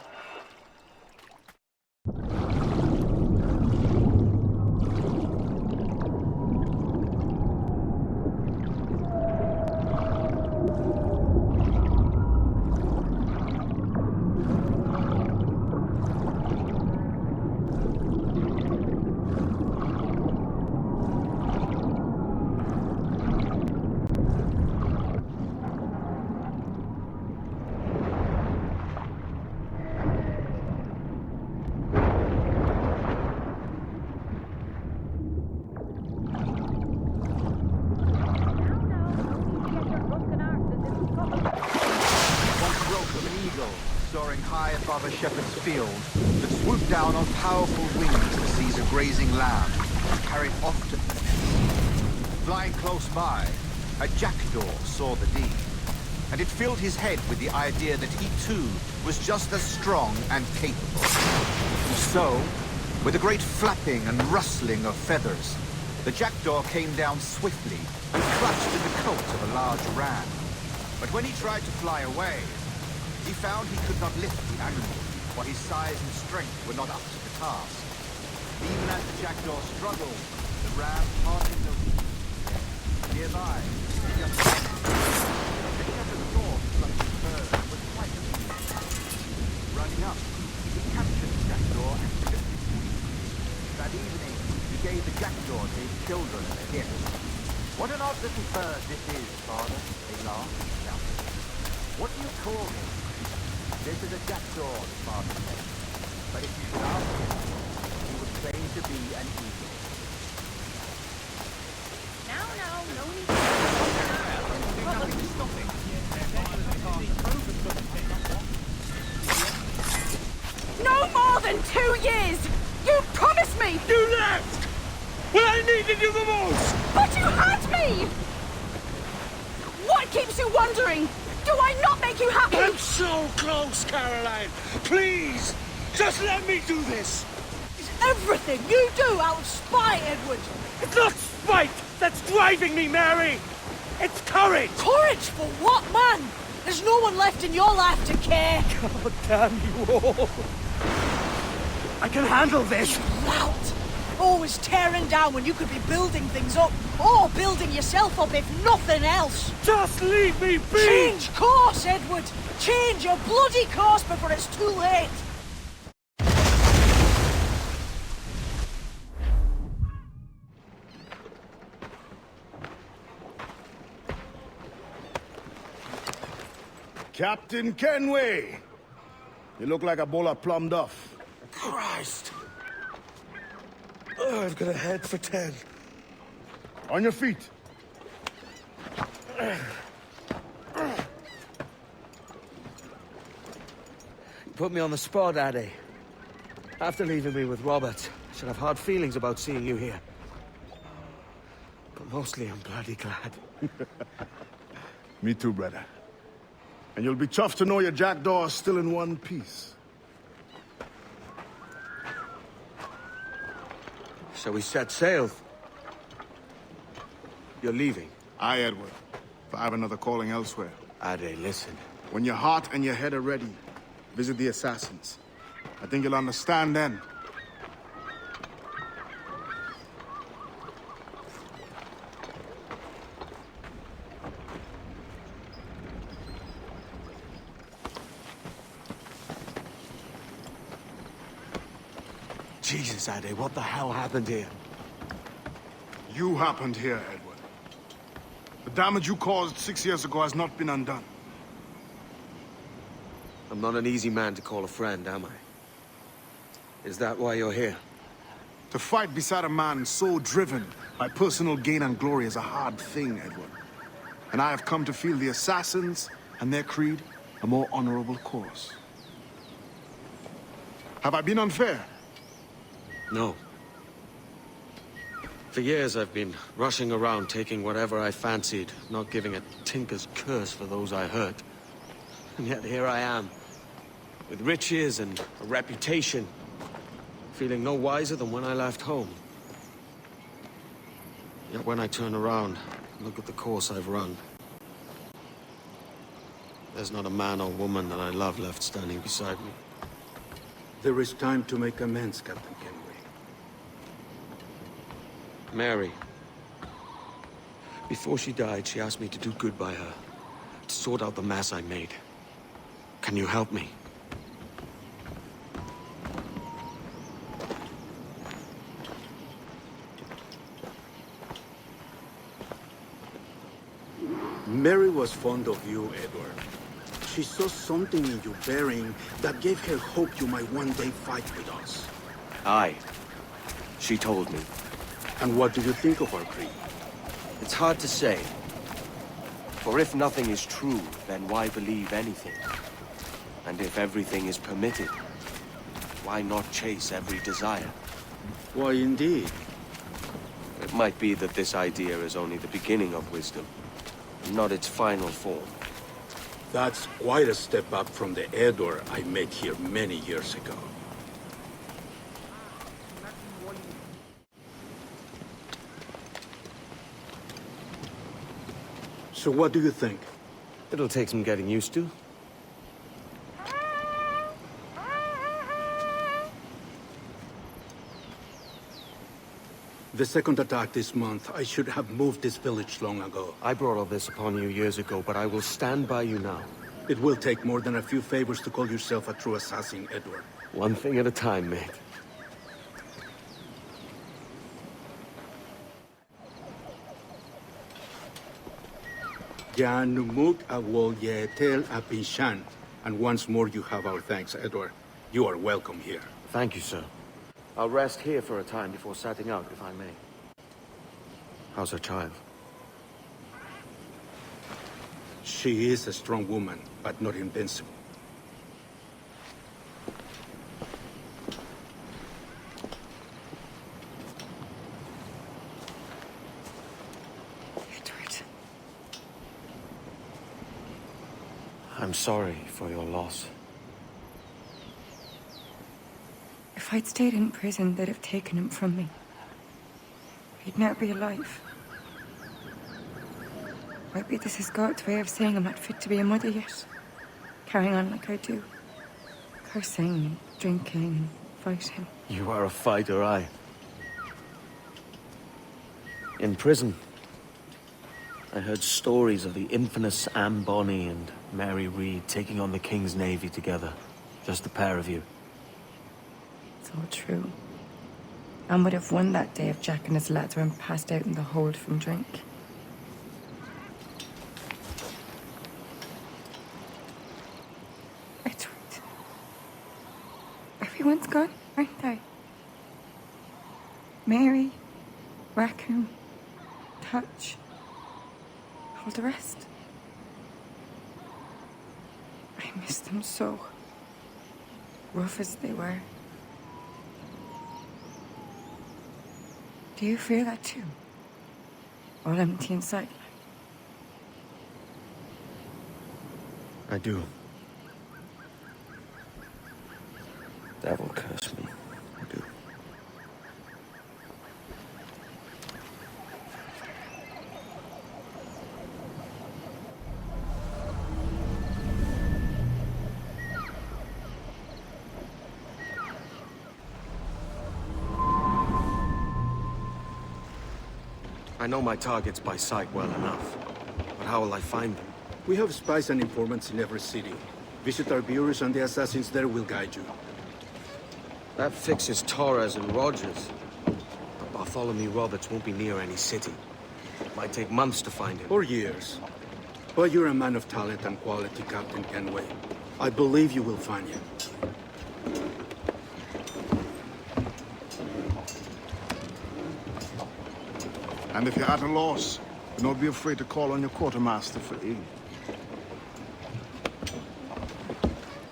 Soaring high above a shepherd's field, that swooped down on powerful wings to seize a grazing lamb, carried off to... Flying close by, a jackdaw saw the deed, and it filled his head with the idea that he too was just as strong and capable. And so, with a great flapping and rustling of feathers, the jackdaw came down swiftly and clutched in the coat of a large ram. But when he tried to fly away, he found he could not lift the animal, for his size and strength were not up to the task. Even as the jackdaw struggled, the ram parted the reeds. Nearby, the shepherd's thought like the bird was quite amused. Running up, he captured the jackdaw and clipped its wings. That evening, he gave the jackdaw to his children as a gift. What an odd little bird this is, father, they laughed and shouted. What do you call him? This is a jackdaw, the father said. But if you should ask him, he would claim to be an eagle. No more than 2 years! You promised me! You left! When I needed you the most! But you had me! What keeps you wondering? Do I not make you happy? I'm so close, Caroline! Please! Just let me do this! Is everything you do out of spite, Edward? It's not spite that's driving me, Mary! It's courage! Courage for what, man? There's no one left in your life to care. God damn you all! I can handle this! Lout! Always tearing down when you could be building things up, or building yourself up if nothing else. Just leave me be! Change course, Edward! Change your bloody course before it's too late! Captain Kenway! You look like a bowl of plum duff. Christ! Oh, I've got a head for 10. On your feet. You put me on the spot, Addy. After leaving me with Robert, I should have hard feelings about seeing you here. But mostly I'm bloody glad. Me too, brother. And you'll be chuffed to know your jackdaw is still in one piece. So we set sail. You're leaving? Aye, Edward. But I have another calling elsewhere. Ade, listen. When your heart and your head are ready, visit the assassins. I think you'll understand then. Jesus, Ade, what the hell happened here? You happened here, Edward. The damage you caused 6 years ago has not been undone. I'm not an easy man to call a friend, am I? Is that why you're here? To fight beside a man so driven by personal gain and glory is a hard thing, Edward. And I have come to feel the assassins and their creed a more honorable cause. Have I been unfair? No. For years I've been rushing around taking whatever I fancied, not giving a tinker's curse for those I hurt. And yet here I am, with riches and a reputation, feeling no wiser than when I left home. Yet when I turn around, look at the course I've run. There's not a man or woman that I love left standing beside me. There is time to make amends, Captain Kenway. Mary. Before she died, she asked me to do good by her, to sort out the mess I made. Can you help me? Mary was fond of you, Edward. She saw something in your bearing that gave her hope you might one day fight with us. Aye. She told me. And what do you think of our creed? It's hard to say. For if nothing is true, then why believe anything? And if everything is permitted, why not chase every desire? Why, indeed. It might be that this idea is only the beginning of wisdom, not its final form. That's quite a step up from the Edward I met here many years ago. So what do you think? It'll take some getting used to. The second attack this month, I should have moved this village long ago. I brought all this upon you years ago, but I will stand by you now. It will take more than a few favors to call yourself a true assassin, Edward. One thing at a time, mate. Janumuk awol yetel apishan. And once more you have our thanks, Edward. You are welcome here. Thank you, sir. I'll rest here for a time before setting out, if I may. How's her child? She is a strong woman, but not invincible. I'm sorry for your loss. If I'd stayed in prison, they'd have taken him from me. He'd never be alive. Maybe this is God's way of saying I'm not fit to be a mother yet. Carrying on like I do. Cursing and drinking and fighting. You are a fighter, aye. In prison, I heard stories of the infamous Anne Bonny and Mary Read taking on the King's Navy together. Just the pair of you. It's all true. Anne would have won that day if Jack and his lads weren't passed out in the hold from drink. Edward. Everyone's gone, aren't they? Mary, Raccoon, Touch, all the rest. I miss them so. Rough as they were. Do you feel that too? All empty inside? I do. Devil curse me. I do. I know my targets by sight well enough, but how will I find them? We have spies and informants in every city. Visit our bureaus and the assassins there will guide you. That fixes Torres and Rogers. But Bartholomew Roberts won't be near any city. It might take months to find him. Or years. But you're a man of talent and quality, Captain Kenway. I believe you will find him. And if you're at a loss, do not be afraid to call on your quartermaster for aid.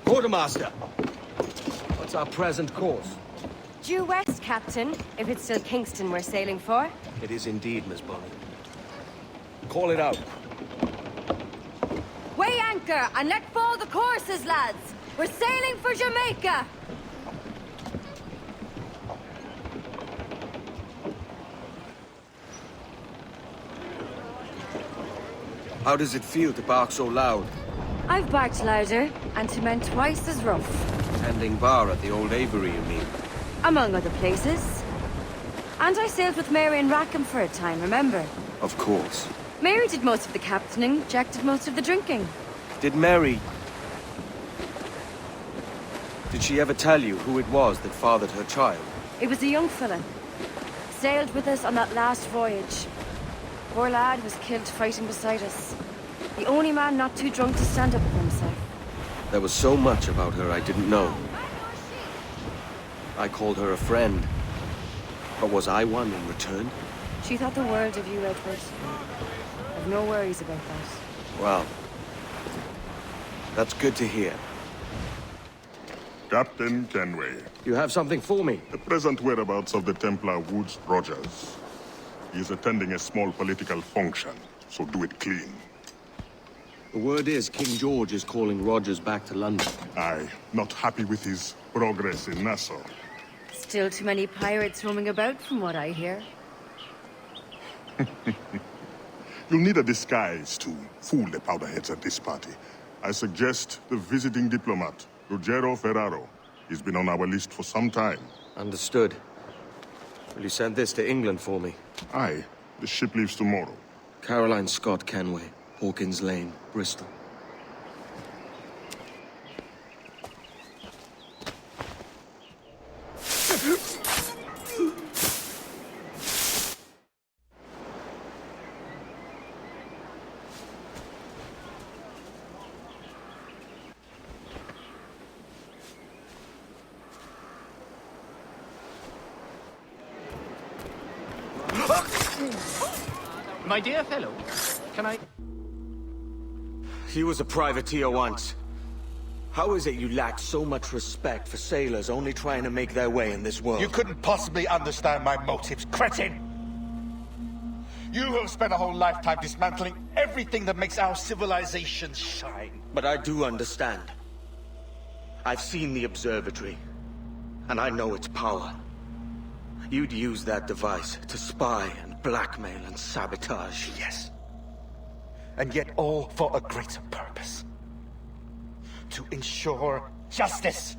Quartermaster! What's our present course? Due west, Captain, if it's still Kingston we're sailing for. It is indeed, Miss Bonny. Call it out. Weigh anchor and let fall the courses, lads! We're sailing for Jamaica! How does it feel to bark so loud? I've barked louder, and to men twice as rough. Tending bar at the old Avery, you mean? Among other places. And I sailed with Mary and Rackham for a time, remember? Of course. Mary did most of the captaining, Jack did most of the drinking. Did Mary... Did she ever tell you who it was that fathered her child? It was a young fella. Sailed with us on that last voyage. Poor lad was killed fighting beside us. The only man not too drunk to stand up for himself. There was so much about her I didn't know. I called her a friend. But was I one in return? She thought the world of you, Edward. I've no worries about that. Well, that's good to hear. Captain Kenway. You have something for me? The present whereabouts of the Templar Woods Rogers. He is attending a small political function, so do it clean. The word is King George is calling Rogers back to London. Aye, not happy with his progress in Nassau. Still too many pirates roaming about, from what I hear. You'll need a disguise to fool the powderheads at this party. I suggest the visiting diplomat, Ruggiero Ferraro. He's been on our list for some time. Understood. Will you send this to England for me? Aye. The ship leaves tomorrow. Caroline Scott Kenway, Hawkins Lane, Bristol. My dear fellow, can I... He was a privateer once. How is it you lack so much respect for sailors only trying to make their way in this world? You couldn't possibly understand my motives, cretin! You have spent a whole lifetime dismantling everything that makes our civilization shine. But I do understand. I've seen the observatory, and I know its power. You'd use that device to spy and blackmail and sabotage. Yes. And yet all for a greater purpose. To ensure justice.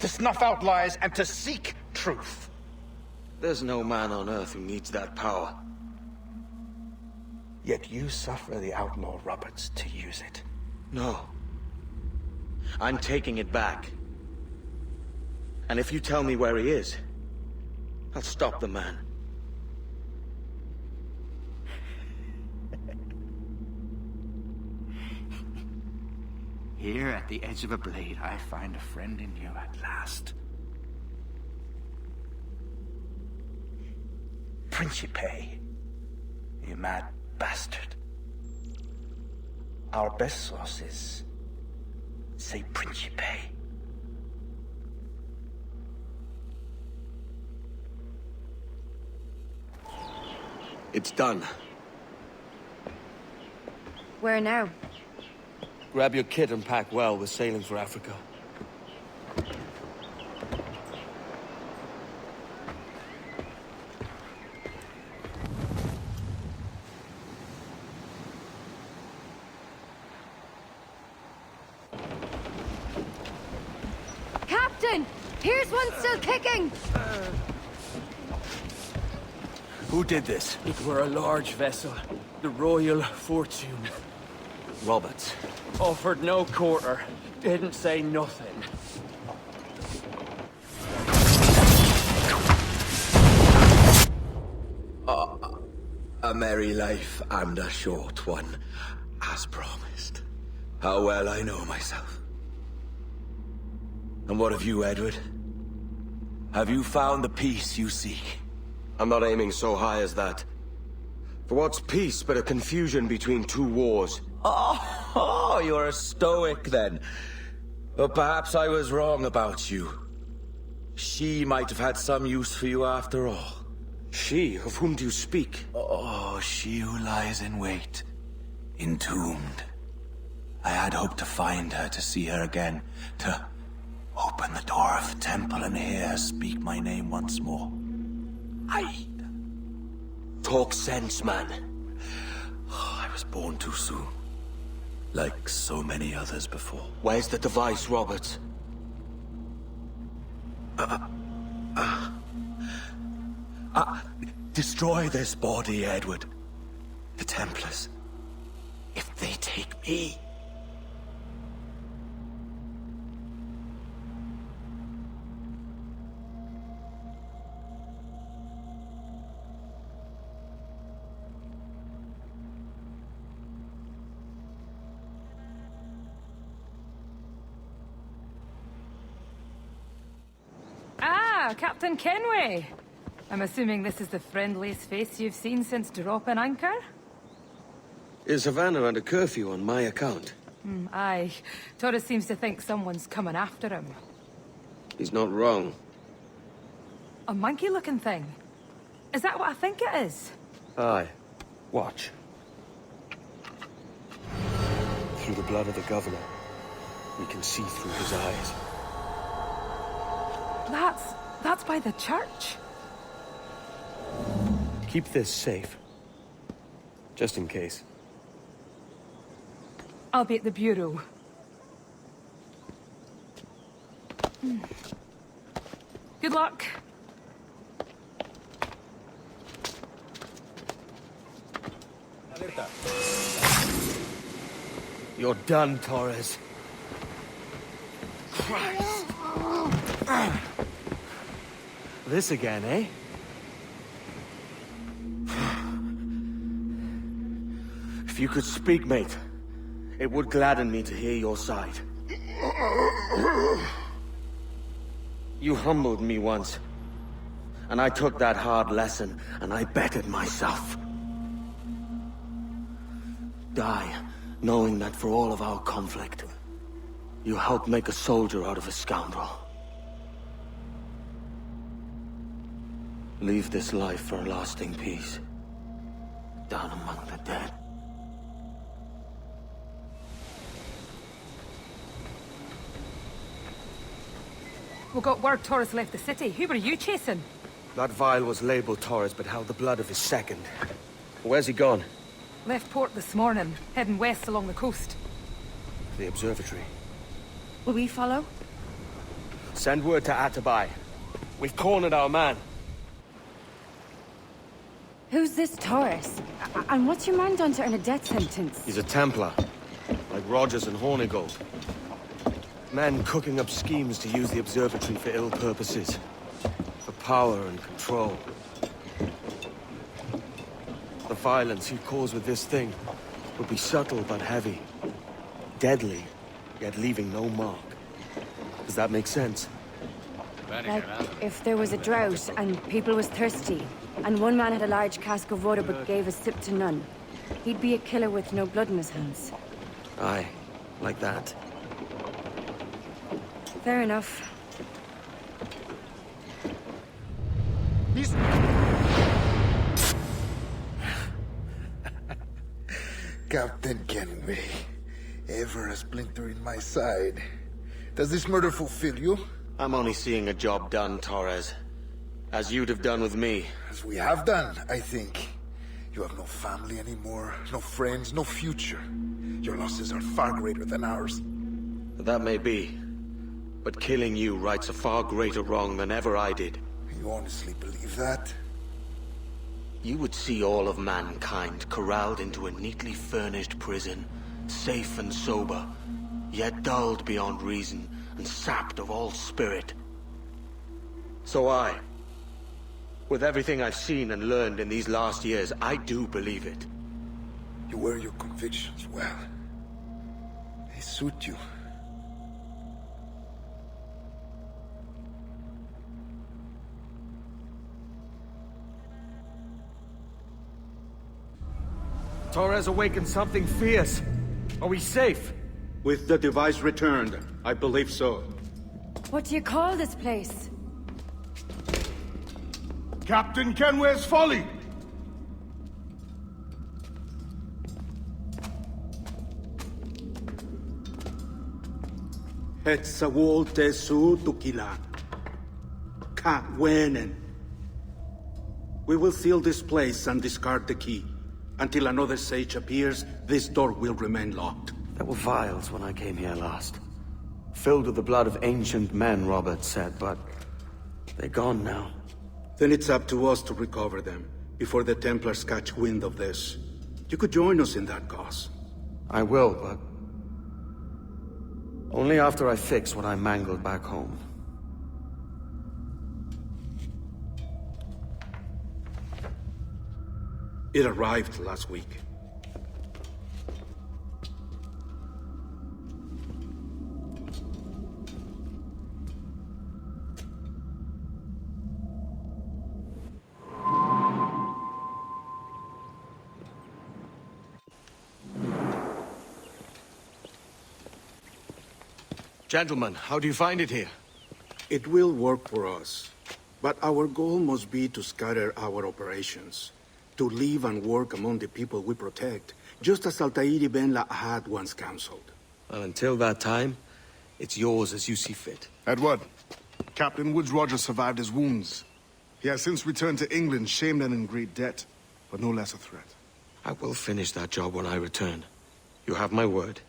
To snuff out lies and to seek truth. There's no man on Earth who needs that power. Yet you suffer the outlaw Roberts to use it. No. I'm taking it back. And if you tell me where he is, I'll stop the man. Here at the edge of a blade, I find a friend in you at last. Principe, you mad bastard. Our best sources say Principe. It's done. Where now? Grab your kit and pack well. We're sailing for Africa. Captain! Here's one still kicking! Who did this? It were a large vessel, the Royal Fortune. Roberts. Offered no quarter, didn't say nothing. A merry life and a short one, as promised. How well I know myself. And what of you, Edward? Have you found the peace you seek? I'm not aiming so high as that. For what's peace but a confusion between two wars? Oh, you're a stoic then. But perhaps I was wrong about you. She might have had some use for you after all. She? Of whom do you speak? Oh, she who lies in wait, entombed. I had hoped to find her, to see her again, to open the door of the temple and hear her speak my name once more. Talk sense, man. Oh, I was born too soon. Like so many others before. Where's the device, Roberts? Destroy this body, Edward. The Templars. If they take me... Captain Kenway. I'm assuming this is the friendliest face you've seen since dropping anchor? Is Havana under curfew on my account? Aye. Torres seems to think someone's coming after him. He's not wrong. A monkey-looking thing? Is that what I think it is? Aye. Watch. Through the blood of the governor, we can see through his eyes. That's by the church. Keep this safe. Just in case. I'll be at the bureau. Good luck. You're done, Torres. Christ. This again, eh? If you could speak, mate, it would gladden me to hear your side. You humbled me once, and I took that hard lesson, and I bettered myself. Die, knowing that for all of our conflict, you helped make a soldier out of a scoundrel. Leave this life for a lasting peace, down among the dead. We got word Torres left the city. Who were you chasing? That vial was labeled Torres, but held the blood of his second. Where's he gone? Left port this morning, heading west along the coast. The observatory. Will we follow? Send word to Atabai. We've cornered our man. Who's this Taurus? And what's your man done to earn a death sentence? He's a Templar, like Rogers and Hornigold. Men cooking up schemes to use the observatory for ill purposes. For power and control. The violence he'd cause with this thing would be subtle but heavy. Deadly, yet leaving no mark. Does that make sense? Like, if there was a drought and people was thirsty, and one man had a large cask of water but gave a sip to none, he'd be a killer with no blood in his hands. Aye, like that. Fair enough. Captain Kenway, ever a splinter in my side. Does this murder fulfill you? I'm only seeing a job done, Torres. As you'd have done with me. As we have done, I think. You have no family anymore, no friends, no future. Your losses are far greater than ours. That may be. But killing you rights a far greater wrong than ever I did. You honestly believe that? You would see all of mankind corralled into a neatly furnished prison, safe and sober, yet dulled beyond reason and sapped of all spirit. So with everything I've seen and learned in these last years, I do believe it. You wear your convictions well. They suit you. Torres awakened something fierce. Are we safe? With the device returned, I believe so. What do you call this place? Captain Kenway's Folly! Hetzawol Tesu Tukilan. Katwenen. We will seal this place and discard the key. Until another sage appears, this door will remain locked. There were vials when I came here last. Filled with the blood of ancient men, Robert said, but they're gone now. Then it's up to us to recover them, before the Templars catch wind of this. You could join us in that cause. I will, but only after I fix what I mangled back home. It arrived last week. Gentlemen, how do you find it here? It will work for us. But our goal must be to scatter our operations. To live and work among the people we protect, just as Altair ibn La'ahad once counseled. Well, until that time, it's yours as you see fit. Edward, Captain Woods Rogers survived his wounds. He has since returned to England, shamed and in great debt, but no less a threat. I will finish that job when I return. You have my word.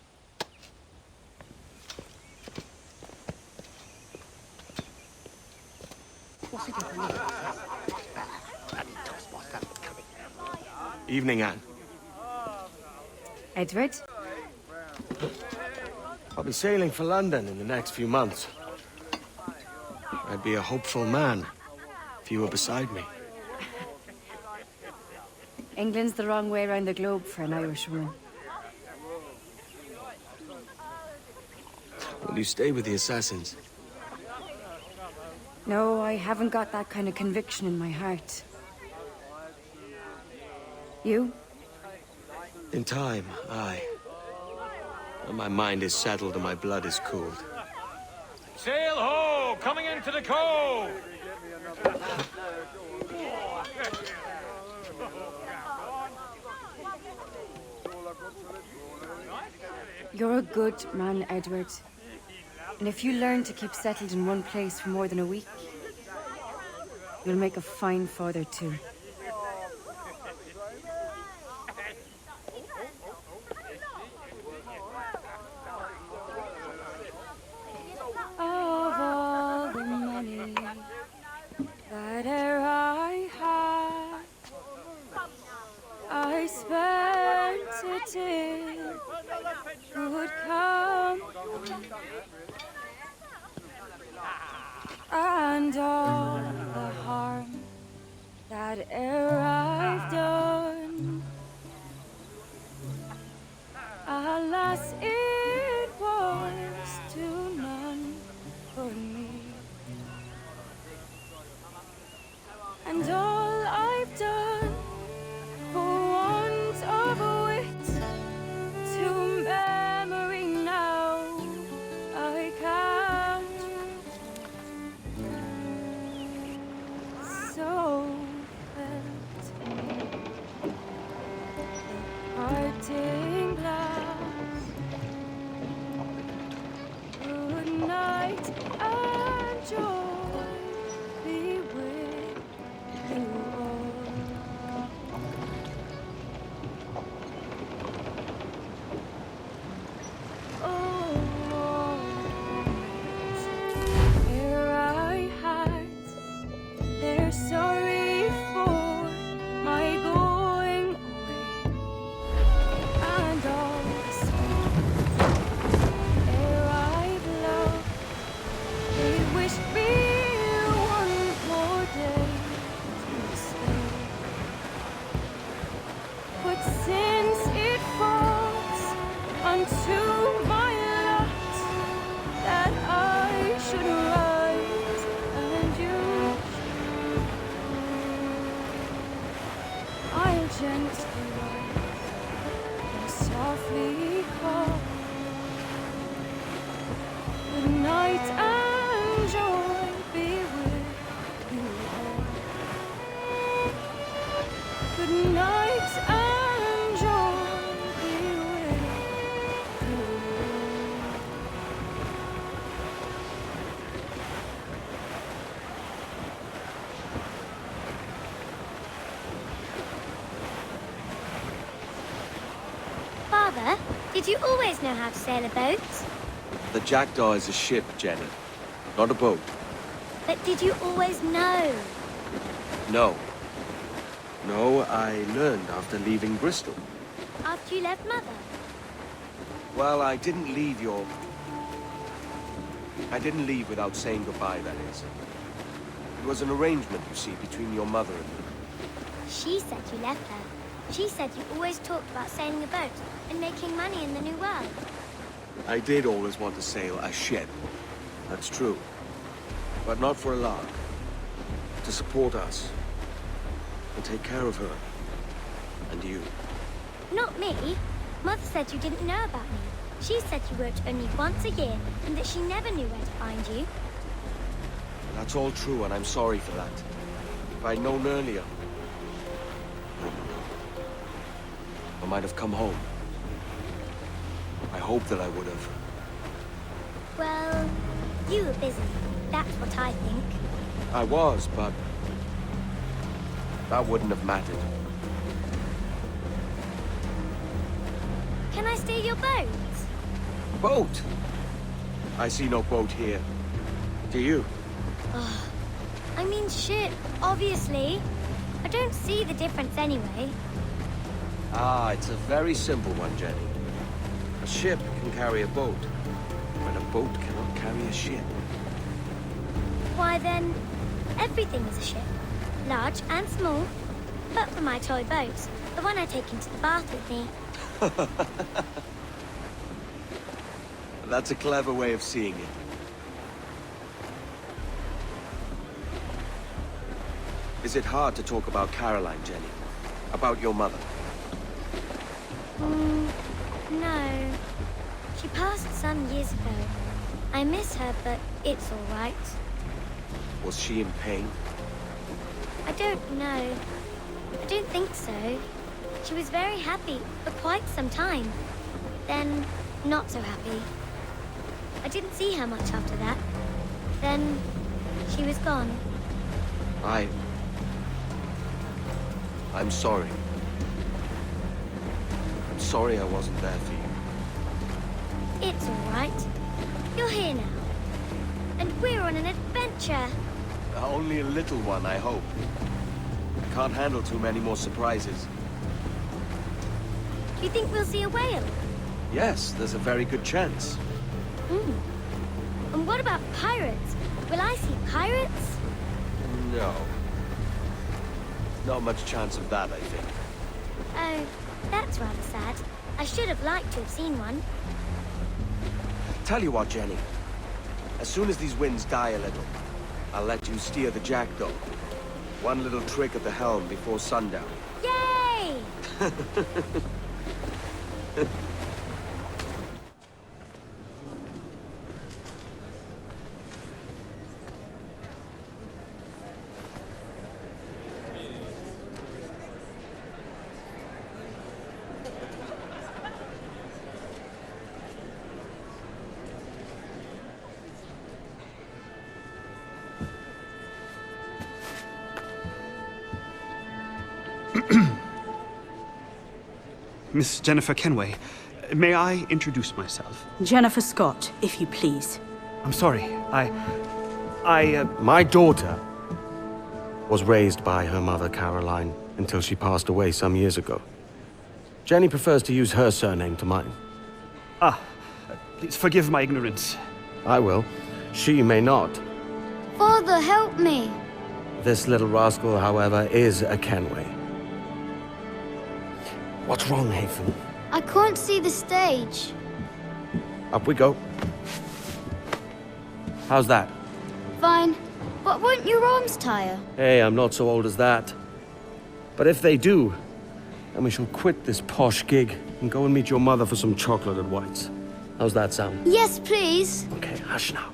Evening, Anne. Edward? I'll be sailing for London in the next few months. I'd be a hopeful man if you were beside me. England's the wrong way around the globe for an Irishwoman. Will you stay with the assassins? No, I haven't got that kind of conviction in my heart. You? In time, aye. My mind is settled and my blood is cooled. Sail ho! Coming into the cove! You're a good man, Edward. And if you learn to keep settled in one place for more than a week, you'll make a fine father too. Of all the money that e'er I had, I spent it in good company, and all the harm that e'er I've done, alas, it was to none but me. And all I've done for want of wit to memory now I can't. So felt the parting glass. Good night and joy be with you all. Oh, ere I had, they're sorry for my going away, and all the sweet ere I've loved, they wish me one more day to stay. But since it falls unto my lot that I should rise and you should, I'll gently rise and softly call. Good night and joy be with you all. Good night and joy be with you all. Father, did you always know how to sail a boat? The Jackdaw is a ship, Jenny, not a boat. But did you always know? No. No, I learned after leaving Bristol. After you left Mother? Well, I didn't leave without saying goodbye, that is. It was an arrangement, you see, between your mother and me. She said you left her. She said you always talked about sailing a boat and making money in the New World. I did always want to sail a ship. That's true. But not for a lark. To support us. And take care of her. And you. Not me. Mother said you didn't know about me. She said you worked only once a year and that she never knew where to find you. That's all true, and I'm sorry for that. If I'd known earlier, I might have come home. I hope that I would have. Well, you were busy. That's what I think. I was, but that wouldn't have mattered. Can I steal your boat? Boat? I see no boat here. Do you? Oh, I mean ship, obviously. I don't see the difference anyway. Ah, it's a very simple one, Jenny. A ship can carry a boat, but a boat cannot carry a ship. Why then, everything is a ship. Large and small. But for my toy boat, the one I take into the bath with me. That's a clever way of seeing it. Is it hard to talk about Caroline, Jenny? About your mother? No. She years ago. I miss her, but it's all right. Was she in pain? I don't know. I don't think so. She was very happy for quite some time. Then, not so happy. I didn't see her much after that. Then, she was gone. I'm sorry. I'm sorry I wasn't there for you. It's all right. You're here now. And we're on an adventure. Only a little one, I hope. I can't handle too many more surprises. Do you think we'll see a whale? Yes, there's a very good chance. And what about pirates? Will I see pirates? No. Not much chance of that, I think. Oh, that's rather sad. I should have liked to have seen one. Tell you what, Jenny. As soon as these winds die a little, I'll let you steer the Jackdaw. One little trick at the helm before sundown. Yay! Miss Jennifer Kenway, may I introduce myself? Jennifer Scott, if you please. I'm sorry, My daughter was raised by her mother, Caroline, until she passed away some years ago. Jenny prefers to use her surname to mine. Please forgive my ignorance. I will. She may not. Father, help me! This little rascal, however, is a Kenway. What's wrong, Hafen? I can't see the stage. Up we go. How's that? Fine. But won't your arms tire? Hey, I'm not so old as that. But if they do, then we shall quit this posh gig and go and meet your mother for some chocolate at White's. How's that sound? Yes, please. Okay, hush now.